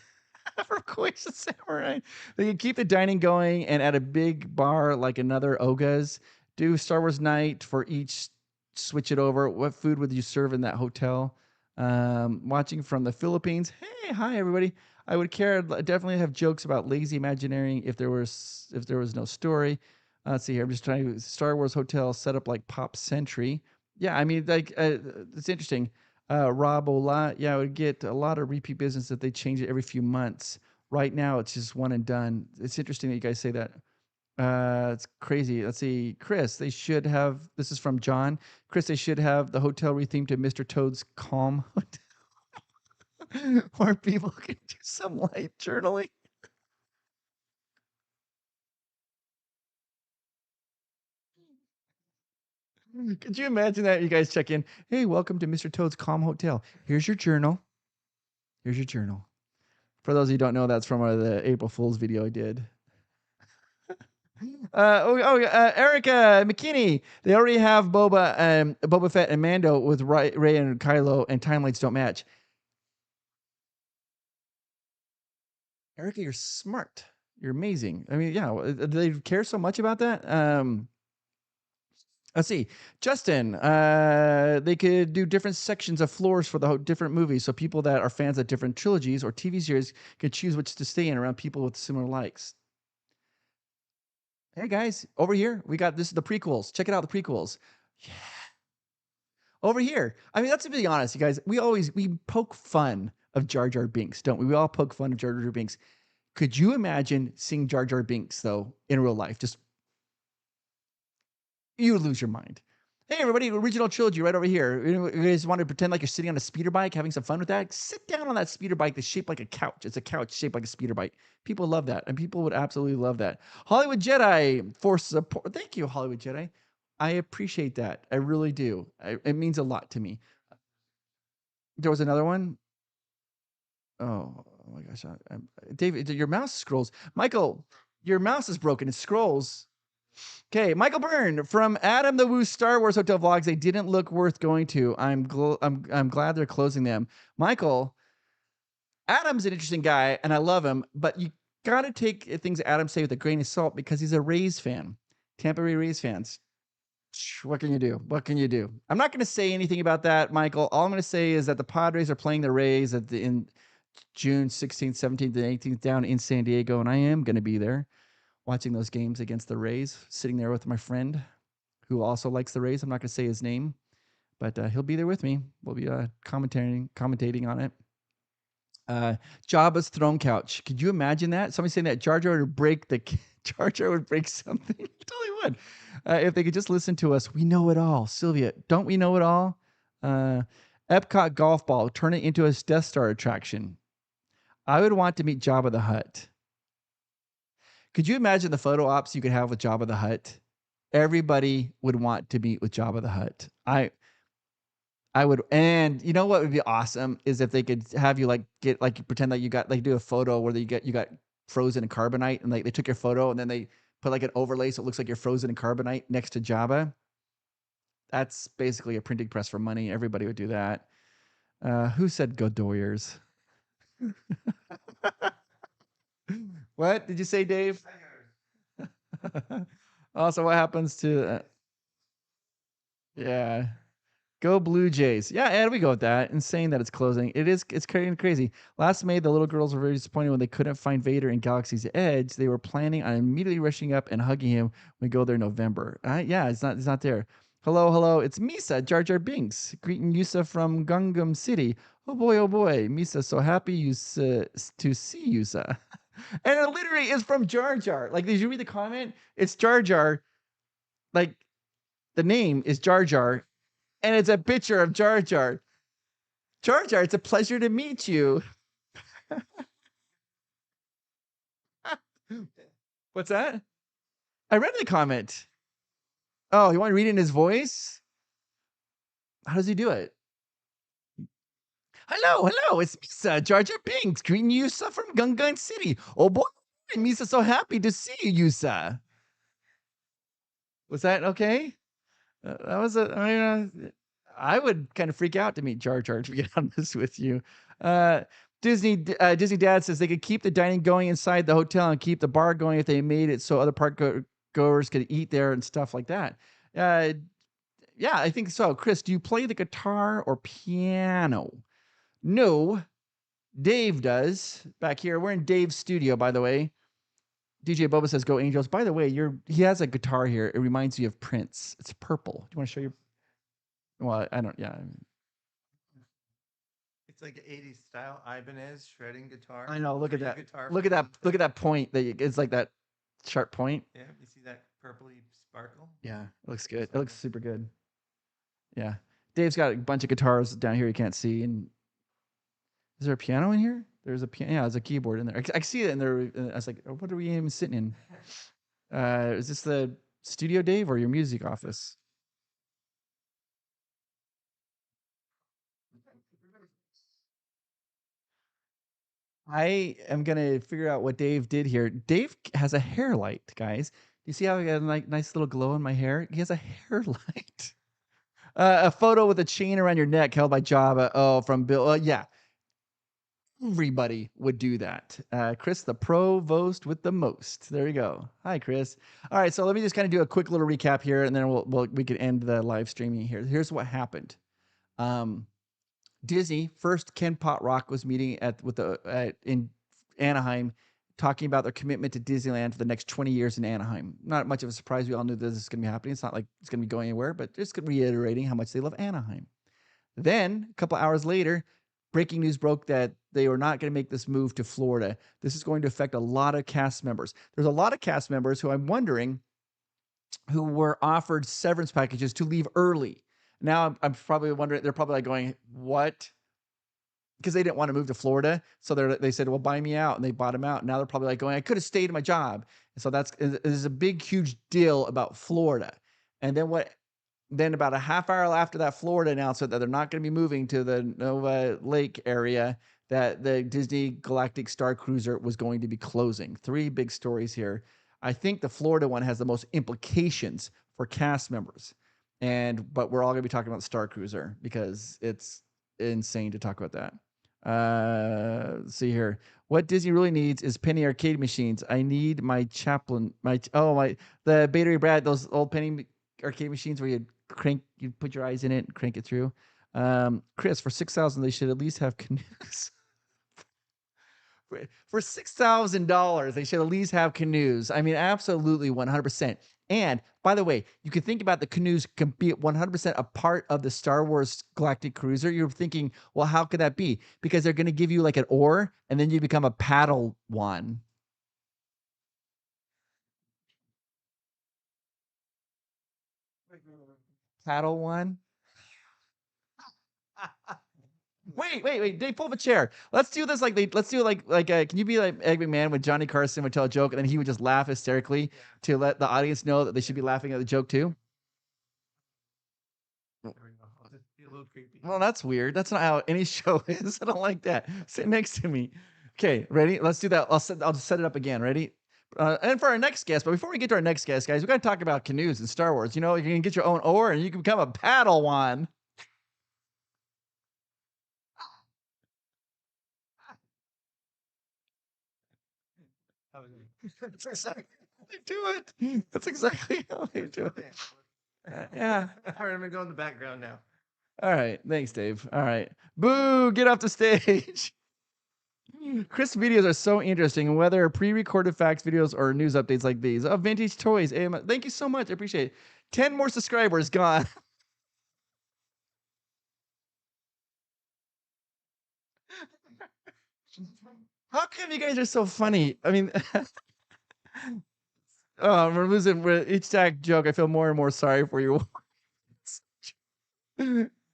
A: For Koi's Samurai. They can keep the dining going and at a big bar like another Oga's. Do Star Wars night for each. Switch it over. What food would you serve in that hotel? Watching from the Philippines. Hey, hi everybody. I would care. Definitely have jokes about lazy imagineering if there was no story. Let's see here. I'm just trying to Star Wars hotel set up like Pop Century. Yeah, I mean, like it's interesting. Rob Ola, yeah, I would get a lot of repeat business if they change it every few months. Right now, it's just one and done. It's interesting that you guys say that. It's crazy. Let's see, Chris. They should have. This is from John. Chris, they should have the hotel rethemed to Mr. Toad's Calm Hotel, where people can do some light journaling. Could you imagine that? You guys check in. Hey, welcome to Mr. Toad's Calm Hotel. Here's your journal. Here's your journal. For those of you who don't know, that's from the April Fool's video I did. Erica McKinney. They already have Boba Fett and Mando with Rey and Kylo, and timelines don't match. Erica, you're smart. You're amazing. I mean, yeah, do they care so much about that? Let's see, Justin. They could do different sections of floors for the different movies, so people that are fans of different trilogies or TV series could choose which to stay in around people with similar likes. Hey guys, over here we got this is the prequels. Check it out, the prequels. Yeah. Over here. I mean, let's be honest, you guys. We poke fun of Jar Jar Binks, don't we? We all poke fun of Jar Jar Binks. Could you imagine seeing Jar Jar Binks though in real life? Just you would lose your mind. Hey everybody, original trilogy right over here. You guys want to pretend like you're sitting on a speeder bike, having some fun with that? Sit down on that speeder bike that's shaped like a couch. It's a couch shaped like a speeder bike. People love that, and people would absolutely love that. Hollywood Jedi for support. Thank you, Hollywood Jedi. I appreciate that. I really do. It means a lot to me. There was another one. Oh my gosh, David, your mouse scrolls. Michael, your mouse is broken. It scrolls. Okay, Michael Byrne from Adam the Woo Star Wars Hotel Vlogs. They didn't look worth going to. I'm glad they're closing them. Michael, Adam's an interesting guy, and I love him, but you got to take things Adam say with a grain of salt because he's a Rays fan. Tampa Bay Rays fans. What can you do? What can you do? I'm not going to say anything about that, Michael. All I'm going to say is that the Padres are playing the Rays in June 16th, 17th, and 18th down in San Diego, and I am going to be there watching those games against the Rays, sitting there with my friend who also likes the Rays. I'm not going to say his name, but he'll be there with me. We'll be commentating on it. Jabba's throne couch. Could you imagine that? Somebody saying that Jar Jar would break Jar Jar would break something. Totally would. If they could just listen to us, we know it all. Sylvia, don't we know it all? Epcot golf ball. Turn it into a Death Star attraction. I would want to meet Jabba the Hutt. Could you imagine the photo ops you could have with Jabba the Hutt? Everybody would want to meet with Jabba the Hutt. I would, and you know what would be awesome is if they could have you pretend like you got do a photo where you got frozen in carbonite, and like they took your photo and then they put like an overlay so it looks like you're frozen in carbonite next to Jabba. That's basically a printing press for money. Everybody would do that. Who said Godoyers? What did you say, Dave? Also, what happens to yeah. Go Blue Jays. Yeah, and we go with that. Insane that it's closing. It's crazy. Last May, the little girls were very disappointed when they couldn't find Vader in Galaxy's Edge. They were planning on immediately rushing up and hugging him when we go there in November. Yeah, it's not there. Hello, hello. It's Misa, Jar Jar Binks, greeting Yusa from Gungam City. Oh boy, oh boy. Misa, so happy to see Yusa. And it literally is from Jar Jar. Like, did you read the comment? It's Jar Jar. Like, the name is Jar Jar, and it's a picture of Jar Jar. Jar Jar, it's a pleasure to meet you. What's that? I read the comment. Oh, you want to read it in his voice? How does he do it? Hello, hello, it's Misa, Jar Jar Binks, greeting Yusa from Gungun City. Oh boy, Misa, so happy to see you, Yusa. Was that okay? That was I would kind of freak out to meet Jar Jar, to be honest with you. Uh, Disney Dad says they could keep the dining going inside the hotel and keep the bar going if they made it so other goers could eat there and stuff like that. Uh, yeah, I think so. Chris, do you play the guitar or piano? No, Dave does. Back here, we're in Dave's studio, by the way. DJ Boba says, "Go Angels." By the way, he has a guitar here. It reminds you of Prince. It's purple. Do you want to show your? Well, I don't. Yeah,
B: It's like 80s style Ibanez shredding guitar.
A: I know. Look at
B: Pretty
A: that.
B: guitar
A: Look at that.
B: from-
A: Look at that point. It's like that sharp point.
B: Yeah, you see that purpley sparkle?
A: Yeah, it looks good. It looks super good. Yeah, Dave's got a bunch of guitars down here you can't see. And is there a piano in here? There's a piano. Yeah, there's a keyboard in there. I see it in there. I was like, oh, what are we even sitting in? Is this the studio, Dave, or your music office? I am gonna figure out what Dave did here. Dave has a hair light, guys. Do you see how I got a nice little glow in my hair? He has a hair light. A photo with a chain around your neck held by Java. Oh, from Bill. Yeah, everybody would do that. Chris, the provost with the most. There you go. Hi, Chris. All right, so let me just kind of do a quick little recap here, and then we can end the live streaming here. Here's what happened. Disney first, Ken Pot Rock was meeting in Anaheim, talking about their commitment to Disneyland for the next 20 years in Anaheim. Not much of a surprise. We all knew this is going to be happening. It's not like it's going to be going anywhere, but just reiterating how much they love Anaheim. Then a couple hours later, breaking news broke that they were not going to make this move to Florida. This is going to affect a lot of cast members. There's a lot of cast members who I'm wondering who were offered severance packages to leave early. Now I'm probably wondering, they're probably like going, what? Because they didn't want to move to Florida. So they said, well, buy me out. And they bought him out. Now they're probably like going, I could have stayed in my job. And so there's a big, huge deal about Florida. And then about a half hour after that Florida announcement that they're not going to be moving to the Nova Lake area, that the Disney Galactic Star Cruiser was going to be closing. Three big stories here. I think the Florida one has the most implications for cast members. But we're all going to be talking about Star Cruiser because it's insane to talk about that. Let's see here. What Disney really needs is penny arcade machines. I need my Chaplin, the Battery Brad, those old penny arcade machines where you put your eyes in it and crank it through. Chris, for 6,000, they should at least have canoes. For $6,000, they should at least have canoes. I mean, absolutely 100%. And by the way, you can think about the canoes can be 100% a part of the Star Wars Galactic Cruiser. You're thinking, well, how could that be? Because they're going to give you like an oar and then you become a paddle one. Paddle one? Wait. Dave, pull up a chair. Let's do this let's do can you be like Egg McMahon when Johnny Carson would tell a joke and then he would just laugh hysterically to let the audience know that they should be laughing at the joke too?
B: There we go. I'll just be a little creepy.
A: Well, that's weird. That's not how any show is. I don't like that. Sit next to me. Okay, ready? Let's do that. I'll just set it up again. Ready? And for our next guest, but before we get to our next guest, guys, we got to talk about canoes and Star Wars. You know, you can get your own oar and you can become a Padawan. That's exactly how they do it. That's exactly how they do it. Yeah.
B: All right, I'm gonna go in the background now.
A: All right. Thanks, Dave. All right. Boo, get off the stage. Chris videos are so interesting, whether pre-recorded facts videos or news updates like these. Oh, vintage toys. Thank you so much. I appreciate it. 10 more subscribers gone. How come you guys are so funny? I mean, oh, we're losing with each tag joke. I feel more and more sorry for you.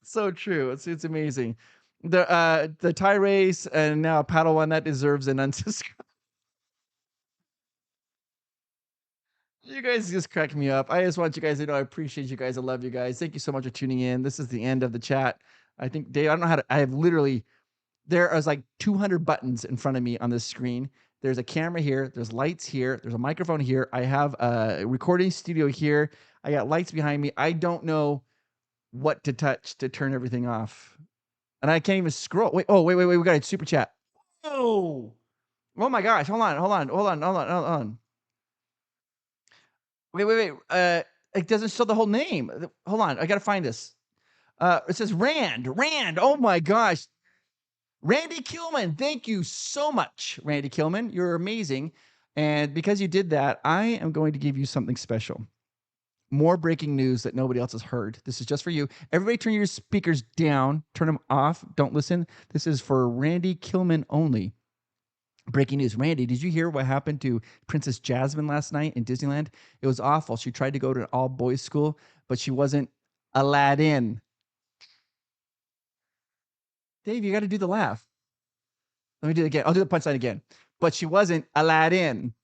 A: So true. It's amazing. The tie race and now a paddle one that deserves an unsubscribe. You guys just crack me up. I just want you guys to know I appreciate you guys. I love you guys. Thank you so much for tuning in. This is the end of the chat. I think Dave, I don't know how to. I have literally there is like 200 buttons in front of me on this screen. There's a camera here. There's lights here. There's a microphone here. I have a recording studio here. I got lights behind me. I don't know what to touch to turn everything off. And I can't even scroll. Wait, oh, wait. We got a super chat. Oh, oh my gosh. Hold on. Wait. It doesn't show the whole name. Hold on. I got to find this. It says Rand. Oh my gosh. Randy Kilman. Thank you so much, Randy Kilman. You're amazing. And because you did that, I am going to give you something special. More breaking news that nobody else has heard. This is just for you. Everybody turn your speakers down, turn them off, don't listen. This is for Randy Kilman only. Breaking news. Randy, did you hear what happened to Princess Jasmine last night in Disneyland? It was awful. She tried to go to an all boys school, but she wasn't allowed in. Dave, you got to do the laugh. Let me do it again. I'll do the punchline again. But she wasn't allowed in.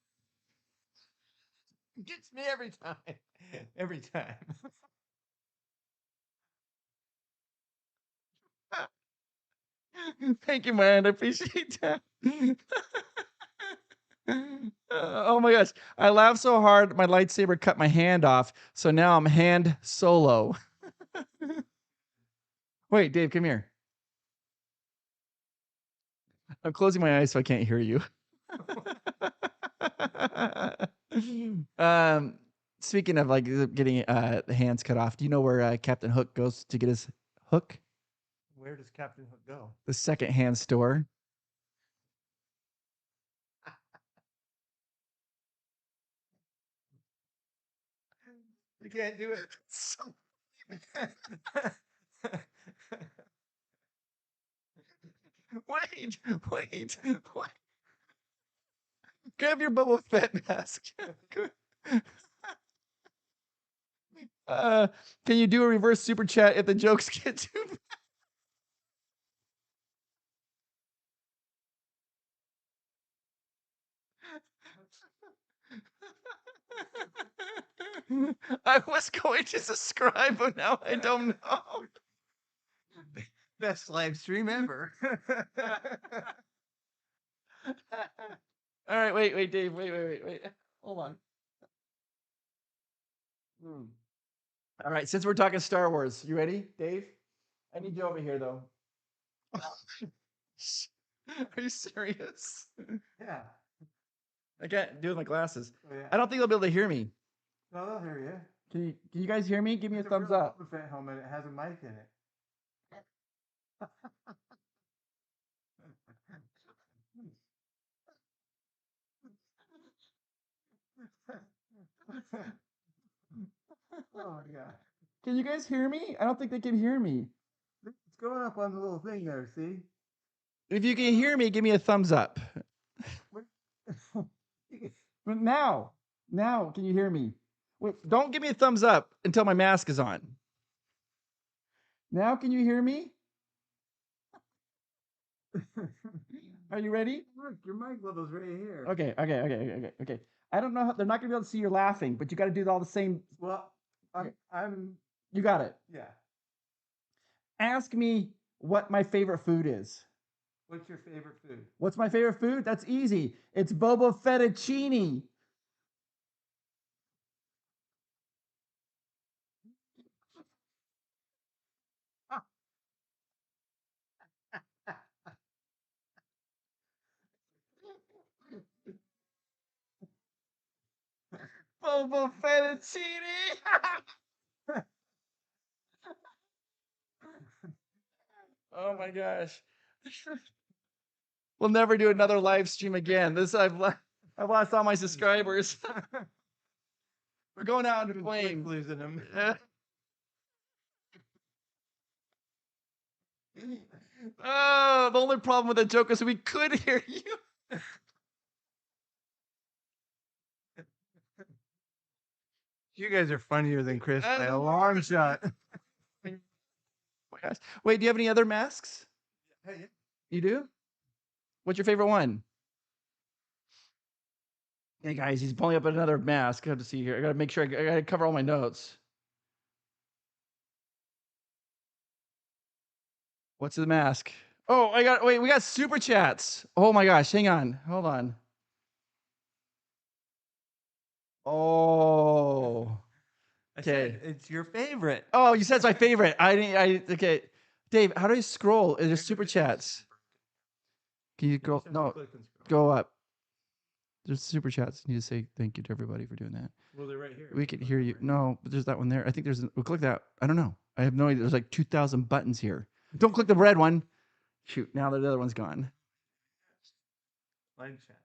B: Gets me every time. Every time.
A: Thank you, man. I appreciate that. Oh my gosh. I laughed so hard, my lightsaber cut my hand off. So now I'm hand solo. Wait, Dave, come here. I'm closing my eyes so I can't hear you. um, Speaking of like getting the hands cut off, do you know where Captain Hook goes to get his hook?
B: Where does Captain Hook go?
A: The secondhand store.
B: You can't do it.
A: Wait. Grab your Boba Fett mask. Can you do a reverse super chat if the jokes get too bad? I was going to subscribe, but now I don't know.
B: Best live stream ever.
A: All right, wait, Dave, wait. Hold on. All right, since we're talking Star Wars, you ready, Dave? I need you over here, though. Are you serious?
B: Yeah.
A: I can't do it with my glasses.
B: Oh, yeah.
A: I don't think they'll be able to hear me.
B: No, they'll hear you.
A: Can you guys hear me? Give me a
B: It's
A: thumbs
B: real
A: up.
B: Boba Fett helmet. It has a mic in it. Oh my god.
A: Can you guys hear me? I don't think they can hear me.
B: It's going up on the little thing there, see?
A: If you can hear me, give me a thumbs up. But now, can you hear me? Wait, don't give me a thumbs up until my mask is on. Now, can you hear me? Are you ready?
B: Look, your mic level's right here.
A: Okay. I don't know how they're not gonna be able to see you're laughing, but you got to do all the same.
B: Well, I'm
A: You got it.
B: yeah.
A: Ask me what my favorite food is.
B: What's your favorite food?
A: What's my favorite food? That's easy. It's Boba Fettuccine. Boba Fettuccine. Oh my gosh. We'll never do another live stream again. I've lost all my subscribers. We're going out in flames.
B: Losing them.
A: Oh, the only problem with the joke is we could hear you.
B: You guys are funnier than Chris by a long shot.
A: Oh my gosh. Wait, do you have any other masks?
B: Hey,
A: You do? What's your favorite one? Hey guys, he's pulling up another mask. I have to see here. I gotta make sure I gotta cover all my notes. What's the mask? Oh, wait, we got super chats. Oh my gosh, hang on. Hold on. Oh.
B: I
A: Okay.
B: said it's your favorite.
A: Oh, you said it's my favorite. Okay. Dave, how do I scroll? Is there super chats? Can you go? No, go up. There's super chats. You need to say thank you to everybody for doing that.
B: Well, they're right here.
A: We can hear you. No, but there's that one there. I think we'll click that. I don't know. I have no idea. There's like 2,000 buttons here. Don't click the red one. Shoot, now the other one's gone.
B: Live chat.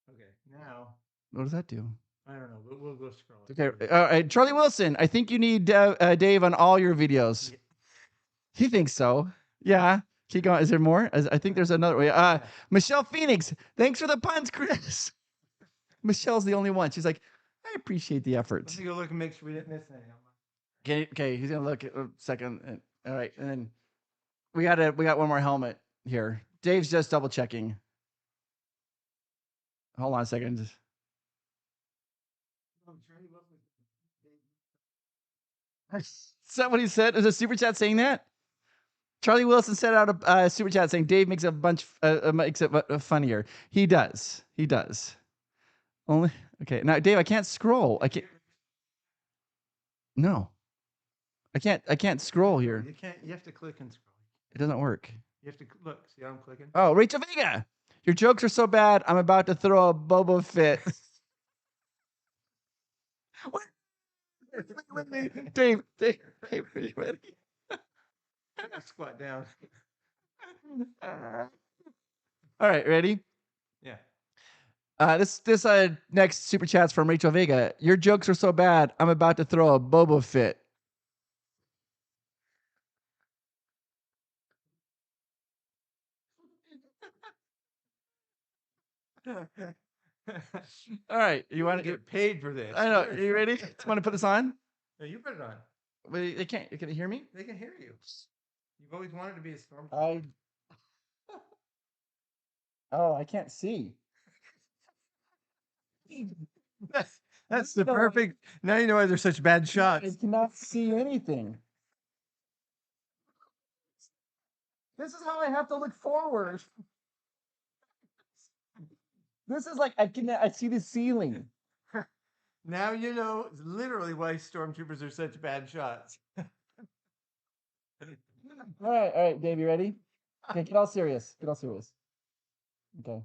B: Okay, now
A: What does that do?
B: I don't know, but we'll go scroll.
A: Okay, all right, Charlie Wilson. I think you need Dave on all your videos. He thinks so. Yeah. Keep going. Is there more? I think there's another way. Michelle Phoenix. Thanks for the puns, Chris. Michelle's the only one. She's like, I appreciate the effort.
B: Let's go look and make sure we didn't miss anything.
A: Okay. He's gonna look at a second. All right, and then we got one more helmet here. Dave's just double checking. Hold on a second. Is that what he said? Is a super chat saying that? Charlie Wilson sent out a super chat saying Dave makes a bunch makes it funnier. He does. He does. Only okay. Now, Dave, I can't scroll. I can't. No, I can't. I can't scroll here.
B: You can't. You have to click and scroll.
A: It doesn't work.
B: You have to look. See how I'm clicking?
A: Oh, Rachel Vega, your jokes are so bad. I'm about to throw a Boba Fett. What? Dave, are you ready?
B: Squat down.
A: All right, ready?
B: Yeah.
A: This next super chat's from Rachel Vega. Your jokes are so bad. I'm about to throw a Boba Fett. All right, you want to
B: get paid for this?
A: I know. Are you ready? Do you want to put this on?
B: No, you put it on.
A: Wait, they can't. Can they hear me?
B: They can hear you. You've always wanted to be a storm.
A: Oh, I can't see.
B: That's the perfect. Now you know why they're such bad
A: I
B: shots.
A: cannot see anything. This is how I have to look forward. This is like I see the ceiling.
B: Now you know literally why stormtroopers are such bad shots.
A: All right, Dave, you ready? Okay, get all serious. Get all serious. Okay.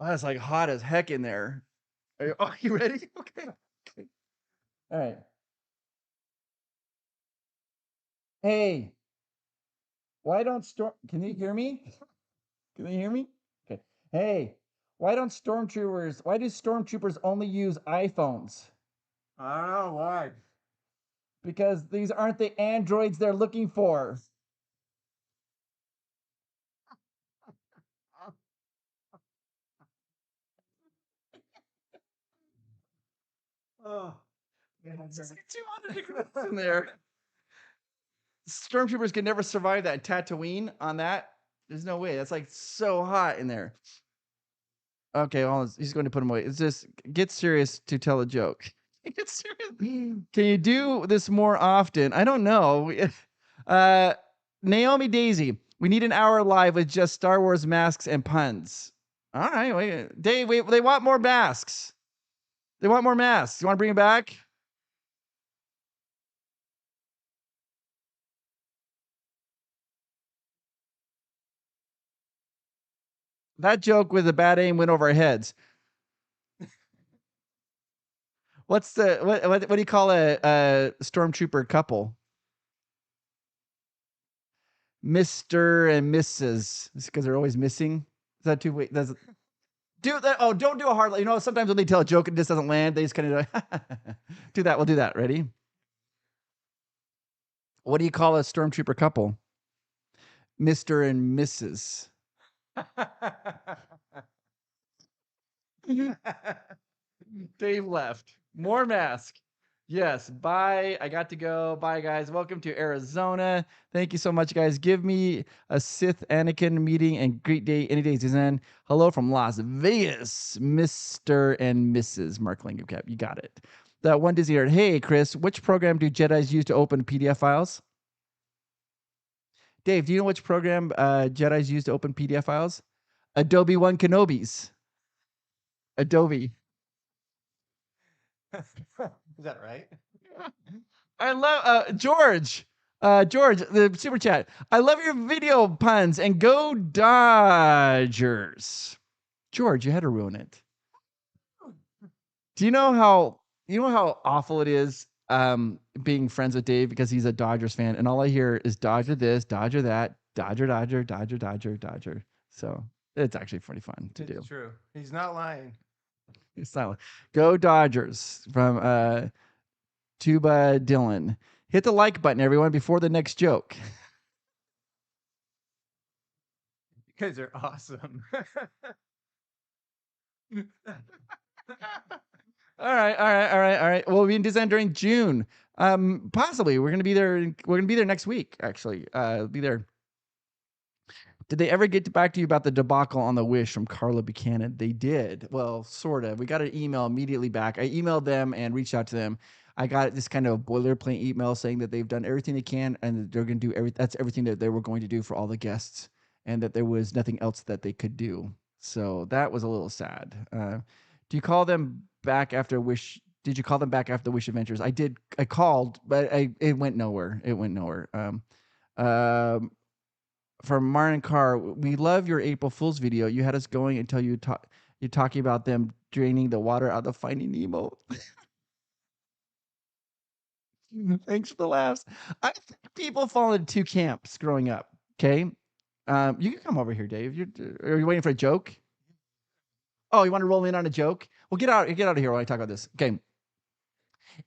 A: Oh, it's like hot as heck in there. You ready? Okay. All right. Hey, why don't Can you hear me? Can you hear me? Okay. Hey, why do stormtroopers only use iPhones?
B: I don't know why.
A: Because these aren't the androids they're looking for.
B: Oh,
A: It's like 200 degrees in there. Stormtroopers can never survive that Tatooine on that. There's no way. That's like so hot in there. Okay, well, he's going to put him away. It's just get serious to tell a joke. Get serious. Can you do this more often? I don't know. Naomi Daisy, we need an hour live with just Star Wars masks and puns. All right, wait, Dave. They want more masks. They want more masks. You want to bring it back? That joke with the bad aim went over our heads. What's the what do you call a stormtrooper couple? Mr. and Mrs. Because they're always missing. Is that too wait? That's do that. Oh, don't do a hard. You know, sometimes when they tell a joke and it just doesn't land, they just kind of do that. We'll do that. Ready? What do you call a stormtrooper couple? Mr. and Mrs. Dave left. More mask. Yes. Bye. I got to go. Bye, guys. Welcome to Arizona. Thank you so much, guys. Give me a Sith Anakin meeting and great day any day, Suzanne. Hello from Las Vegas, Mr. and Mrs. Mark Langcap. You got it. That one Disney nerd. Hey, Chris, which program do Jedis use to open PDF files? Dave, do you know which program Jedis use to open PDF files? Adobe One Kenobis. Adobe.
B: Is that right?
A: I love George. George, the super chat. I love your video puns and go Dodgers. George, you had to ruin it. Do you know how awful it is being friends with Dave because he's a Dodgers fan and all I hear is Dodger this, Dodger that, Dodger, Dodger, Dodger, Dodger, Dodger. So it's actually pretty fun to do.
B: It's true. He's not lying.
A: It's silent. Go Dodgers from Tuba Dylan. Hit the like button, everyone, before the next joke.
B: You guys are awesome.
A: All right. Well, we'll be in Disneyland during June. Possibly. We're gonna be there. We're gonna be there next week, actually. Be there. Did they ever get back to you about the debacle on the Wish from Carla Buchanan? They did. Well, sort of. We got an email immediately back. I emailed them and reached out to them. I got this kind of boilerplate email saying that they've done everything they can and that they're going to do that's everything that they were going to do for all the guests and that there was nothing else that they could do. So that was a little sad. Do you call them back after Wish? Did you call them back after the Wish Adventures? I did. I called, but it went nowhere. It went nowhere. From Martin Carr, we love your April Fool's video. You had us going until you're talking about them draining the water out of Finding Nemo. Thanks for the laughs. I think people fall into two camps growing up. Okay, you can come over here, Dave. Are you waiting for a joke? Oh, you want to roll in on a joke? Well, get out of here while I talk about this. Okay.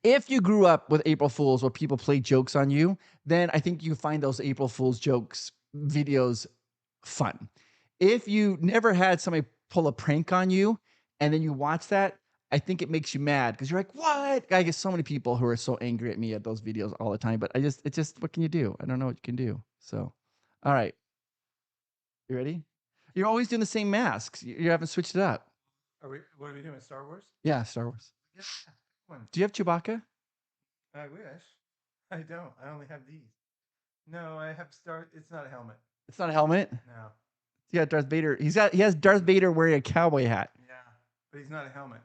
A: If you grew up with April Fools where people play jokes on you, then I think you find those April Fools jokes videos fun. If you never had somebody pull a prank on you and then you watch that, I think it makes you mad because you're like, what? I get so many people who are so angry at me at those videos all the time, but it's just, what can you do? I don't know what you can do. So, all right. You ready? You're always doing the same masks. You haven't switched it up.
B: What are we doing? Star Wars?
A: Yeah, Star Wars.
B: Yeah.
A: Do you have Chewbacca?
B: I wish. I don't. I only have these. No, I have It's not a helmet.
A: It's not a helmet?
B: No.
A: Yeah, Darth Vader. He has Darth Vader wearing a cowboy hat.
B: Yeah, but he's not a helmet.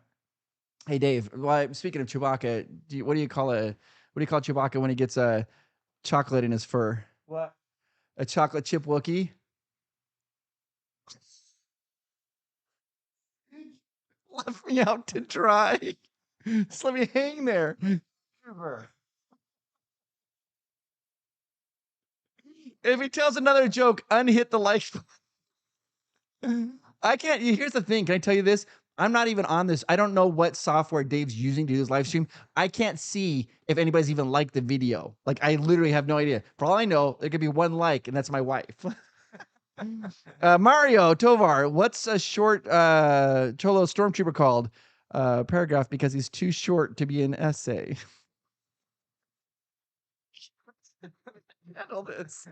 A: Hey Dave, well, speaking of Chewbacca, what do you call Chewbacca when he gets a chocolate in his fur?
B: What?
A: A chocolate chip Wookiee? Left me out to dry. Just let me hang there. If he tells another joke, unhit the like. I can't. Here's the thing. Can I tell you this? I'm not even on this. I don't know what software Dave's using to do his live stream. I can't see if anybody's even liked the video. Like, I literally have no idea. For all I know, there could be one like, and that's my wife. Mario Tovar, what's a short Cholo Stormtrooper called? Paragraph, because he's too short to be an essay. Handle this.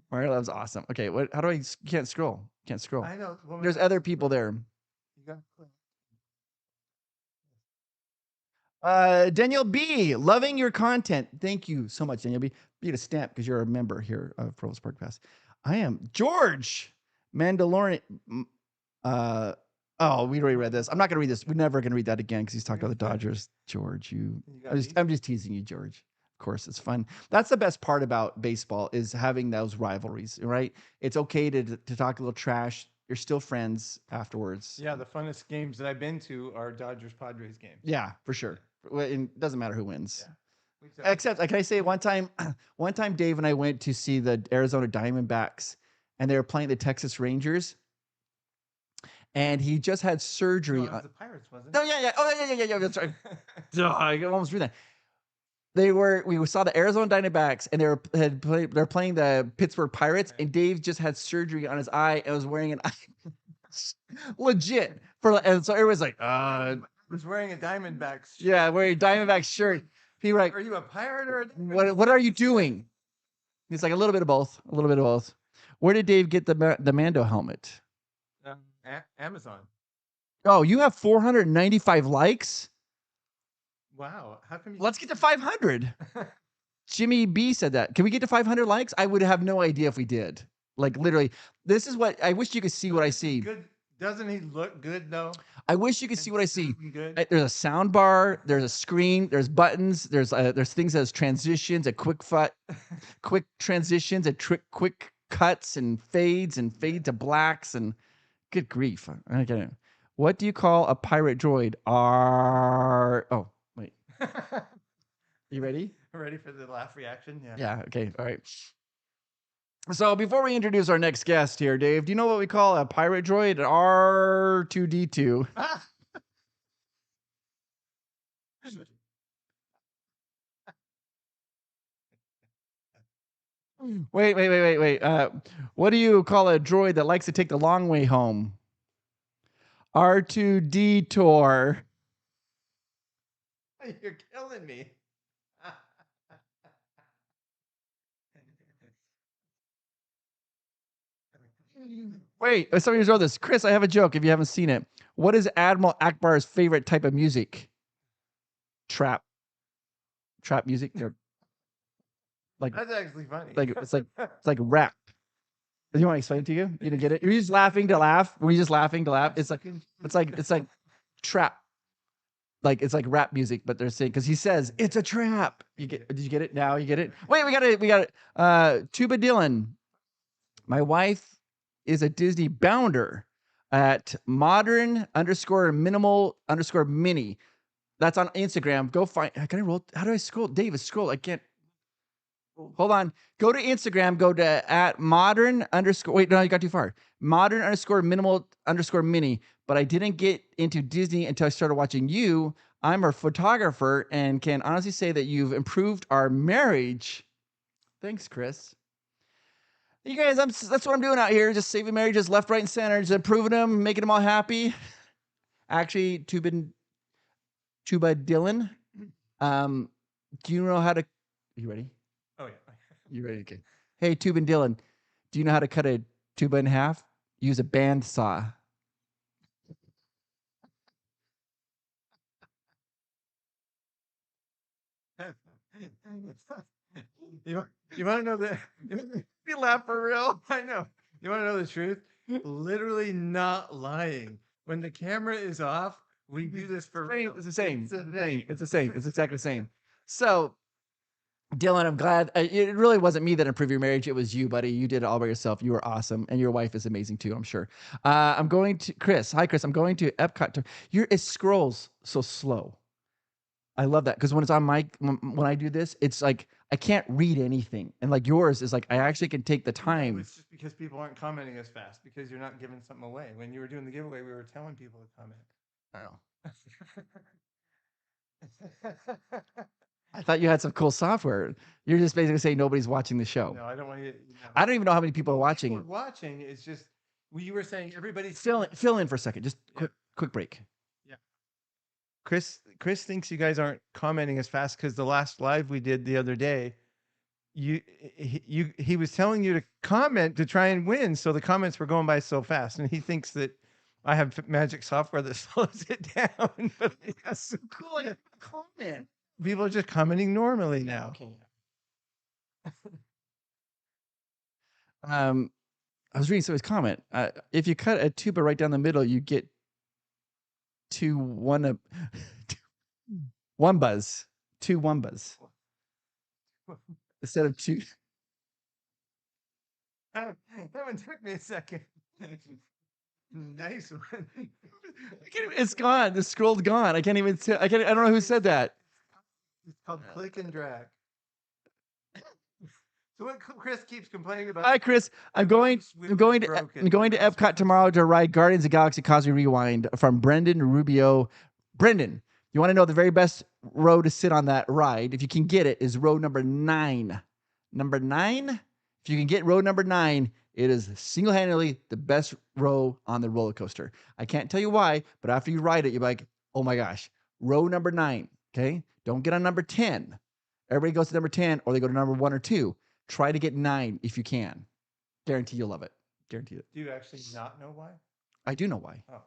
A: Mario Love's awesome. Okay, how do I? Can't scroll. Can't scroll.
B: I know.
A: There's other people there. Daniel B, loving your content. Thank you so much, Daniel B. You get a stamp because you're a member here of Provost Park Pass. I am George Mandalorian. Oh, we already read this. I'm not gonna read this. We're never gonna read that again because he's talking about the Dodgers. George, I'm just teasing you, George. Of course, it's fun. That's the best part about baseball is having those rivalries, right? It's okay to talk a little trash You're still friends afterwards.
B: Yeah, the funnest games that I've been to are Dodgers Padres games.
A: Yeah, for sure. Well, it doesn't matter who wins.
B: Yeah.
A: Except, can I say one time, one time Dave and I went to see the Arizona Diamondbacks, and they were playing the Texas Rangers, and he just had surgery.
B: No, it was the Pirates, wasn't it?
A: Oh yeah. Oh yeah. That's right. Duh, I almost threw that. We saw the Arizona Diamondbacks, and they're playing the Pittsburgh Pirates, and Dave just had surgery on his eye and was wearing an eye legit and so everyone's like,
B: was wearing a Diamondbacks shirt.
A: Yeah, wearing a Diamondbacks shirt. People were like,
B: are you a pirate or
A: what are you doing? He's like, a little bit of both. A little bit of both. Where did Dave get the Mando helmet?
B: Amazon.
A: Oh, you have 495 likes?
B: Wow. How come
A: Let's get to 500. Jimmy B said that. Can we get to 500 likes? I would have no idea if we did. Like, literally, this is what I wish you could see what I see.
B: Good. Doesn't he look good though?
A: I wish you could see what I see.
B: Good.
A: There's a sound bar, there's a screen, there's buttons, there's things as transitions, quick transitions, quick cuts and fades to blacks, and good grief. I get it. What do you call a pirate droid? Oh, wait. You ready?
B: Ready for the laugh reaction? Yeah.
A: Yeah, okay. All right. So before we introduce our next guest here, Dave, do you know what we call a pirate droid? R2D2. Wait. What do you call a droid that likes to take the long way home? R2D2.
B: You're killing me.
A: Wait, somebody wrote this. Chris, I have a joke if you haven't seen it. What is Admiral Akbar's favorite type of music? Trap music? Like,
B: that's actually funny.
A: It's like rap. Do you want to explain it to you? You didn't get it? Were you just laughing to laugh? Were you just laughing to laugh? It's like trap. Like, it's like rap music, but they're saying, because he says it's a trap. Did you get it? Now you get it? Wait, we got it. Tuba Dylan. My wife is a Disney bounder at modern_minimal_mini. That's on Instagram. Go find. Can I roll? How do I scroll? David, scroll. I can't. Hold on. Go to Instagram. Go to at modern_. Wait, no, you got too far. Modern_minimal_mini. But I didn't get into Disney until I started watching you. I'm a photographer and can honestly say that you've improved our marriage. Thanks, Chris. You guys, that's what I'm doing out here. Just saving marriages left, right, and center. Just improving them, making them all happy. Actually, Tuba Dylan. Do you know how to? Are you ready?
B: Oh yeah.
A: You ready? Okay. Hey, Tuba Dylan. Do you know how to cut a tuba in half? Use a band saw.
B: You want to know the? You laugh for real? I know. You want to know the truth? Literally not lying. When the camera is off, we do this for real.
A: It's the same. It's the same. It's exactly the same. So, Dylan, I'm glad. It really wasn't me that improved your marriage. It was you, buddy. You did it all by yourself. You were awesome, and your wife is amazing too, I'm sure. I'm going to Chris. Hi, Chris. I'm going to Epcot. It scrolls so slow. I love that because when it's on when I do this, it's like I can't read anything, and like yours is like I actually can take the time.
B: It's just because people aren't commenting as fast because you're not giving something away. When you were doing the giveaway, we were telling people to comment.
A: I know. I thought you had some cool software. You're just basically saying nobody's watching the show.
B: No, I don't want you.
A: I don't even know how many people are watching.
B: People are watching. It's just you were saying everybody's
A: fill in for a second. Just quick break.
B: Yeah. Chris thinks you guys aren't commenting as fast because the last live we did the other day, he was telling you to comment to try and win, so the comments were going by so fast, and he thinks that I have magic software that slows it down. But
A: that's so cool. I comment.
B: People are just commenting normally now.
A: Okay. I was reading somebody's comment. If you cut a tuba right down the middle, you get one buzz. Two wombas. Instead of two.
B: That one took me a second. Nice one.
A: It's gone. The scroll's gone. I can't even tell. I can't. I don't know who said that.
B: It's called click and drag. So what Chris keeps complaining about.
A: Hi, Chris. I'm going. I'm going to. I'm going to Epcot tomorrow to ride Guardians of the Galaxy Cosmic Rewind from Brendan Rubio. Brendan, you want to know the very best row to sit on that ride? If you can get it, is row number 9. Number 9. If you can get row number 9, it is single-handedly the best row on the roller coaster. I can't tell you why, but after you ride it, you're like, oh my gosh, row number 9. Okay, don't get on number 10. Everybody goes to number 10, or they go to number 1 or 2. Try to get 9 if you can. Guarantee you'll love it. Guarantee it.
B: Do you actually not know why?
A: I do know why.
B: Oh.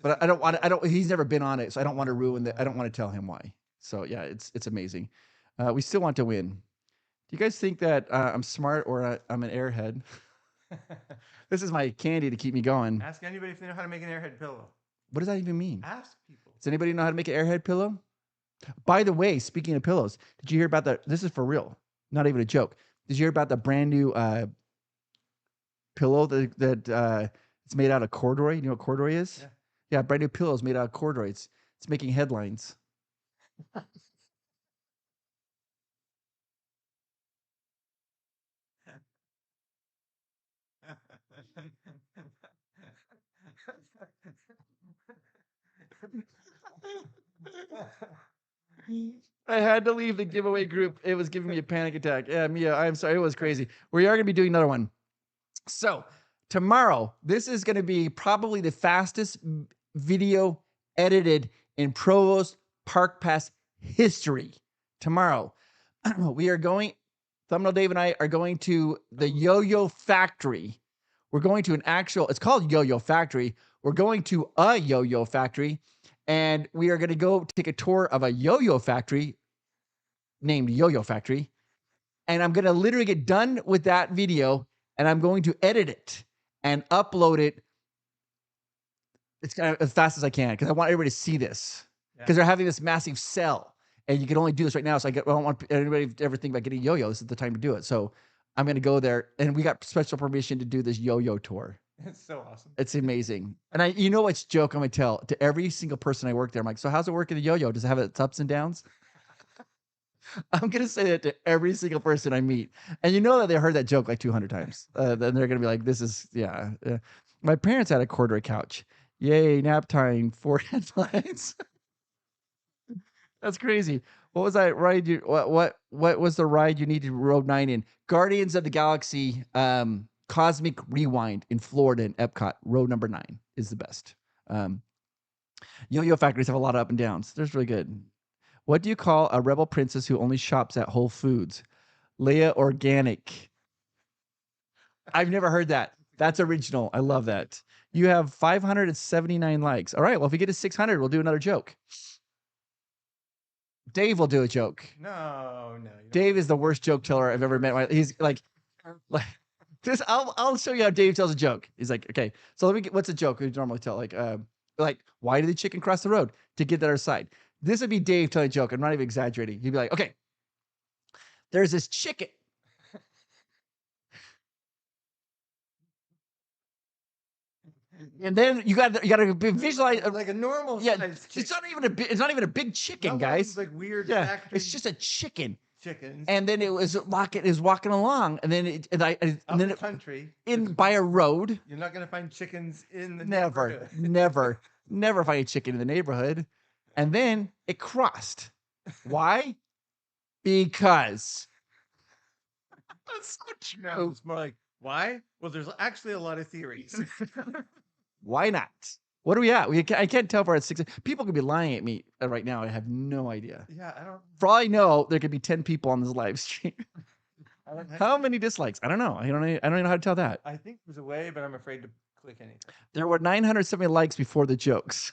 A: But I don't want to, I don't, he's never been on it, so I don't want to ruin the, I don't want to tell him why. So yeah, it's amazing. We still want to win. Do you guys think that I'm smart or I'm an airhead? This is my candy to keep me going.
B: Ask anybody if they know how to make an airhead pillow.
A: What does that even mean?
B: Ask people.
A: Does anybody know how to make an airhead pillow? By the way, speaking of pillows, did you hear about that? This is for real, not even a joke. Did you hear about the brand new pillow that it's made out of corduroy? You know what corduroy is?
B: Yeah.
A: Yeah, brand new pillows made out of corduroy. It's making headlines. I had to leave the giveaway group. It was giving me a panic attack. Yeah, Mia, I'm sorry. It was crazy. We are going to be doing another one. So tomorrow, this is going to be probably the fastest video edited in Provost Park Pass history. Tomorrow, we are going, Thumbnail Dave and I are going to the Yo-Yo Factory. We're going to an actual, it's called Yo-Yo Factory. We're going to a Yo-Yo Factory, and we are going to go take a tour of a Yo-Yo Factory named Yo-Yo Factory. And I'm going to literally get done with that video, and I'm going to edit it and upload it as fast as I can, because I want everybody to see this, because they're having this massive sell, and you can only do this right now. So I don't want anybody to ever think about getting yo-yo. This is the time to do it. So I'm going to go there, and we got special permission to do this yo-yo tour.
B: It's so awesome.
A: It's amazing. And you know which joke I'm going to tell to every single person I work there. I'm like, so how's it work in the yo-yo? Does it have its ups and downs? I'm going to say that to every single person I meet. And you know that they heard that joke like 200 times. Then they're going to be like, this is, yeah. My parents had a corduroy couch. Yay, nap time, 4 headlines. That's crazy. What was that ride? What was the ride you needed road 9 in? Guardians of the Galaxy Cosmic Rewind in Florida in Epcot. Road number 9 is the best. Yo-yo factories have a lot of up and downs. That's really good. What do you call a rebel princess who only shops at Whole Foods? Leia Organic. I've never heard that. That's original. I love that. You have 579 likes. All right. Well, if we get to 600, we'll do another joke. Dave will do a joke.
B: No.
A: Dave is the worst joke teller I've ever met. He's like this. I'll show you how Dave tells a joke. He's like, okay, so let me get, what's a joke we normally tell? Like, why did the chicken cross the road? To get to our side. This would be Dave telling a joke. I'm not even exaggerating. He'd be like, okay, there's this chicken. And then you got to visualize
B: like a normal
A: yeah,
B: size chicken.
A: It's not even a big chicken, guys.
B: Like weird.
A: Yeah, it's just a chicken.
B: Chickens.
A: And then it was walking along, and then
B: the country
A: by a road.
B: You're not gonna find chickens in the
A: never find a chicken in the neighborhood. And then it crossed. Why? Because that's so true.
B: No, it's more like why? Well, there's actually a lot of theories.
A: Why not? What are we at? I can't tell if we're at 6. People could be lying at me right now. I have no idea.
B: Yeah, I don't.
A: For all I know, there could be 10 people on this live stream. How many dislikes? I don't know. I don't even know how to tell that.
B: I think there's a way, but I'm afraid to click anything.
A: There were 970 likes before the jokes.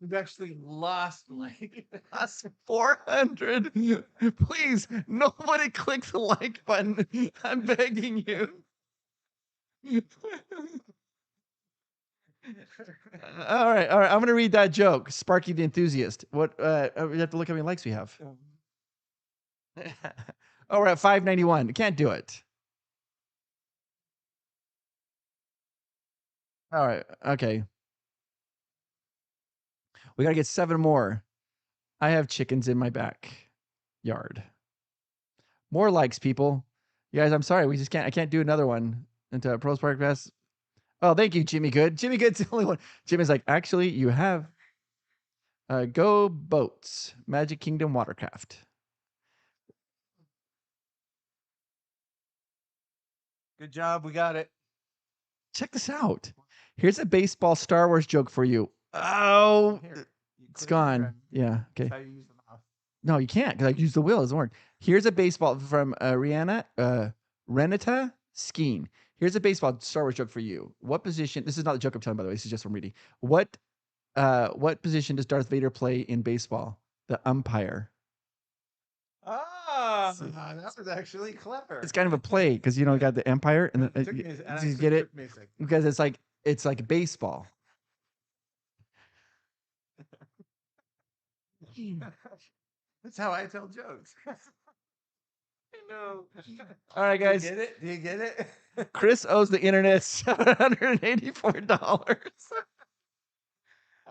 B: We've actually lost
A: 400. Please, nobody click the like button. I'm begging you. All right. I'm going to read that joke. Sparky the Enthusiast. What? We have to look how many likes we have. Oh, we're at 591. Can't do it. All right. Okay. We got to get 7 more. I have chickens in my backyard. More likes, people. You guys, I'm sorry. I can't do another one into Pros Park Fest. Oh, thank you, Jimmy Good. Jimmy Good's the only one. Jimmy's like, actually, you have Go Boats, Magic Kingdom Watercraft.
B: Good job. We got it.
A: Check this out. Here's a baseball Star Wars joke for you. Oh,
B: Here, you
A: it's
B: clear your
A: gone.
B: friend.
A: Yeah.
B: That's
A: Okay.
B: how you use the mouse.
A: No, you can't because I use the wheel as a word. Here's a baseball from Rihanna, Renata Skeen. Here's a baseball Star Wars joke for you. What position? This is not a joke I'm telling, by the way. This is just from reading. What position does Darth Vader play in baseball? The umpire.
B: Ah, that was actually clever.
A: It's kind of a play because you got the empire and
B: It took me,
A: you
B: actually
A: get it
B: took me a second.
A: because it's like baseball.
B: That's how I tell jokes. I know.
A: All right, guys.
B: Do you get it? Do you get it?
A: Chris owes the internet $784.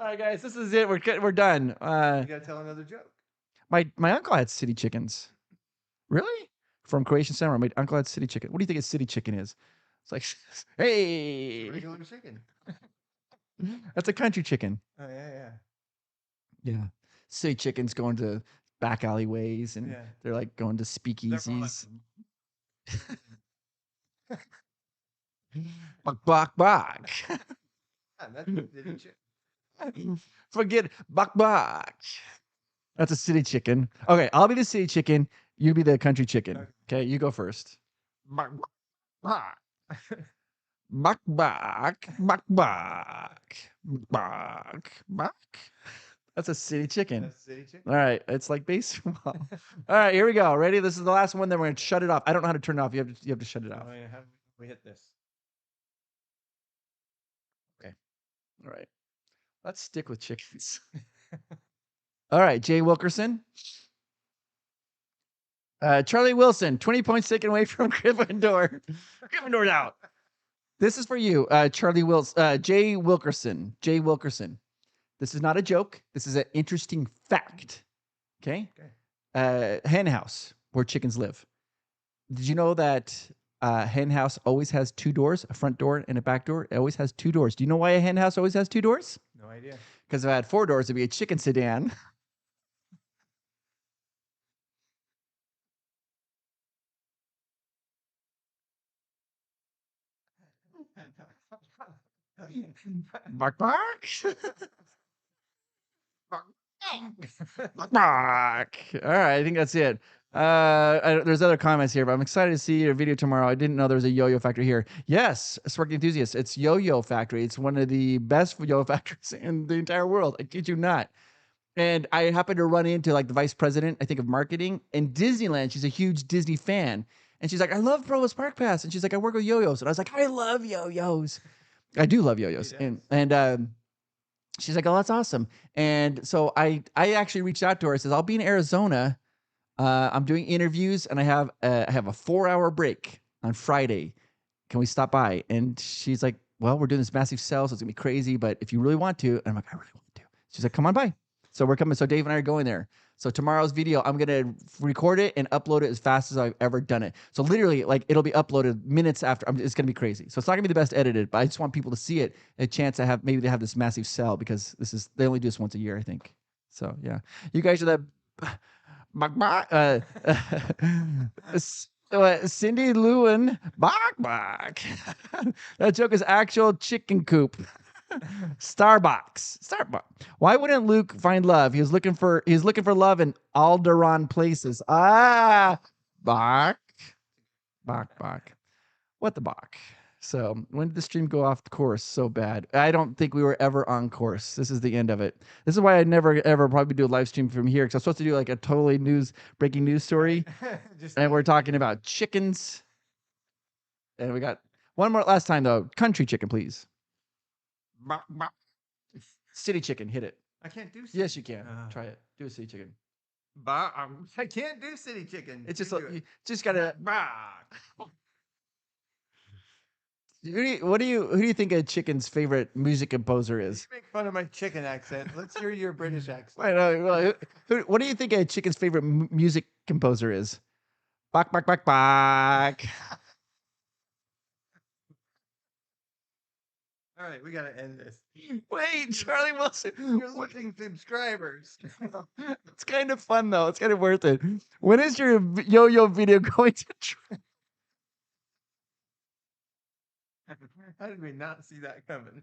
A: All right, guys, this is it. We're done.
B: You gotta tell another joke.
A: My uncle had city chickens. Really? From Croatian Samurai. My uncle had city chicken. What do you think a city chicken is? It's like, hey,
B: Regular chicken.
A: that's a country chicken.
B: Oh yeah, yeah.
A: Yeah. City chickens going to back alleyways and
B: Yeah.
A: they're like going to
B: They're more like-
A: speakeasies. Buck, buck, buck.
B: Yeah, that's city chicken.
A: Forget buck, buck. That's a city chicken. Okay, I'll be the city chicken. You be the country chicken. Okay, you go first. Buck, buck, buck, buck, buck, buck, buck, buck. That's a city chicken.
B: That's city chicken.
A: All right, it's like baseball. All right, here we go. Ready? This is the last one. Then we're gonna shut it off. I don't know how to turn it off. You have to shut it off.
B: Oh, yeah, how do we hit this?
A: All right. Let's stick with chickens. All right, Jay Wilkerson. Charlie Wilson, 20 points taken away from Gryffindor. Gryffindor's out. This is for you, Charlie Wilson. Jay Wilkerson. Jay Wilkerson. This is not a joke. This is an interesting fact. Okay. Hen house where chickens live. Did you know that hen house always has 2 doors, a front door and a back door? It always has 2 doors. Do you know why a hen house always has 2 doors?
B: No idea.
A: Because if I had 4 doors, it'd be a chicken sedan. Bark, bark. Bark, bark. All right, I think that's it. There's other comments here, but I'm excited to see your video tomorrow. I didn't know there was a yo-yo factory here. Yes, Sparky Enthusiast. It's Yo-Yo Factory. It's one of the best yo-yo factories in the entire world. I kid you not. And I happened to run into like the vice president, I think, of marketing in Disneyland. She's a huge Disney fan. And she's like, I love Provost Park Pass. And she's like, I work with yo-yos. And I was like, I love yo-yos. I do love yo-yos. And she's like, oh, that's awesome. And so I actually reached out to her. I says, I'll be in Arizona. I'm doing interviews and I have a 4-hour break on Friday. Can we stop by? And she's like, well, we're doing this massive sale, so it's gonna be crazy. But if you really want to, and I'm like, I really want to. She's like, come on by. So we're coming. So Dave and I are going there. So tomorrow's video, I'm gonna record it and upload it as fast as I've ever done it. So literally, like it'll be uploaded minutes after. It's gonna be crazy. So it's not gonna be the best edited, but I just want people to see it. A chance to have maybe they have this massive sell because they only do this once a year, I think. So yeah, you guys are the. Cindy Lewin, bok. That joke is actual chicken coop. Starbucks. Why wouldn't Luke find love? He's looking for love in Alderaan places. Bok. What the bok? So when did the stream go off course so bad? I don't think we were ever on course. This is the end of it. This is why I never ever probably do a live stream from here because I'm supposed to do like a totally breaking news story, and we're talking about chickens. And we got one more last time though. Country chicken, please. City chicken, hit it.
B: I can't do city.
A: Yes, you can. Try it. Do a city chicken.
B: I can't do city chicken.
A: It's just
B: You do
A: you just gotta. Who do you think a chicken's favorite music composer
B: You
A: is?
B: make fun of my chicken accent. Let's hear your British accent.
A: I know. Well, what do you think a chicken's favorite music composer is? Bak bak bak bak.
B: All right, we gotta end this.
A: Wait, Charlie Wilson.
B: You're losing subscribers.
A: It's kind of fun though. It's kind of worth it. When is your yo-yo video going to?
B: How did we not see that coming?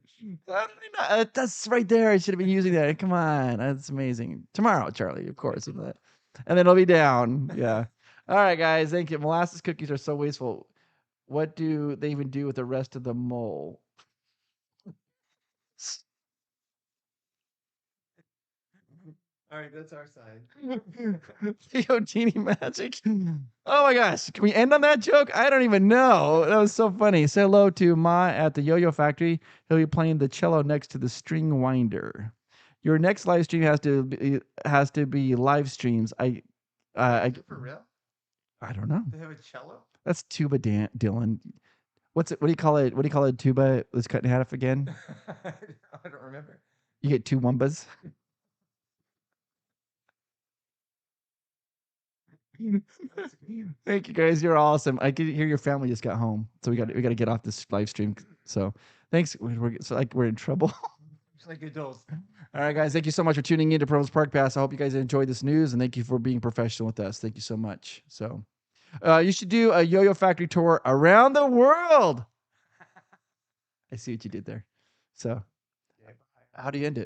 A: That's right there. I should have been using that. Come on, that's amazing. Tomorrow, Charlie, of course, and then it'll be down. Yeah. All right, guys. Thank you. Molasses cookies are so wasteful. What do they even do with the rest of the mole?
B: All right, that's our side.
A: Theo Genie Magic. Oh my gosh. Can we end on that joke? I don't even know. That was so funny. Say hello to Ma at the Yo-Yo Factory. He'll be playing the cello next to the string winder. Your next live stream has to be live streams.
B: Is it for real?
A: I don't know.
B: They have a cello?
A: That's tuba Dylan. What's it? What do you call it? What do you call it? Tuba? Let's cut in half again.
B: I don't remember.
A: You get two wumbas. Thank you guys. You're awesome. I can hear your family just got home, so we got to get off this live stream. So thanks. We're in trouble.
B: It's like adults.
A: All right, guys. Thank you so much for tuning in to Provo's Park Pass. I hope you guys enjoyed this news, and thank you for being professional with us. Thank you so much. So you should do a Yo-Yo Factory tour around the world. I see what you did there. So how do you end it?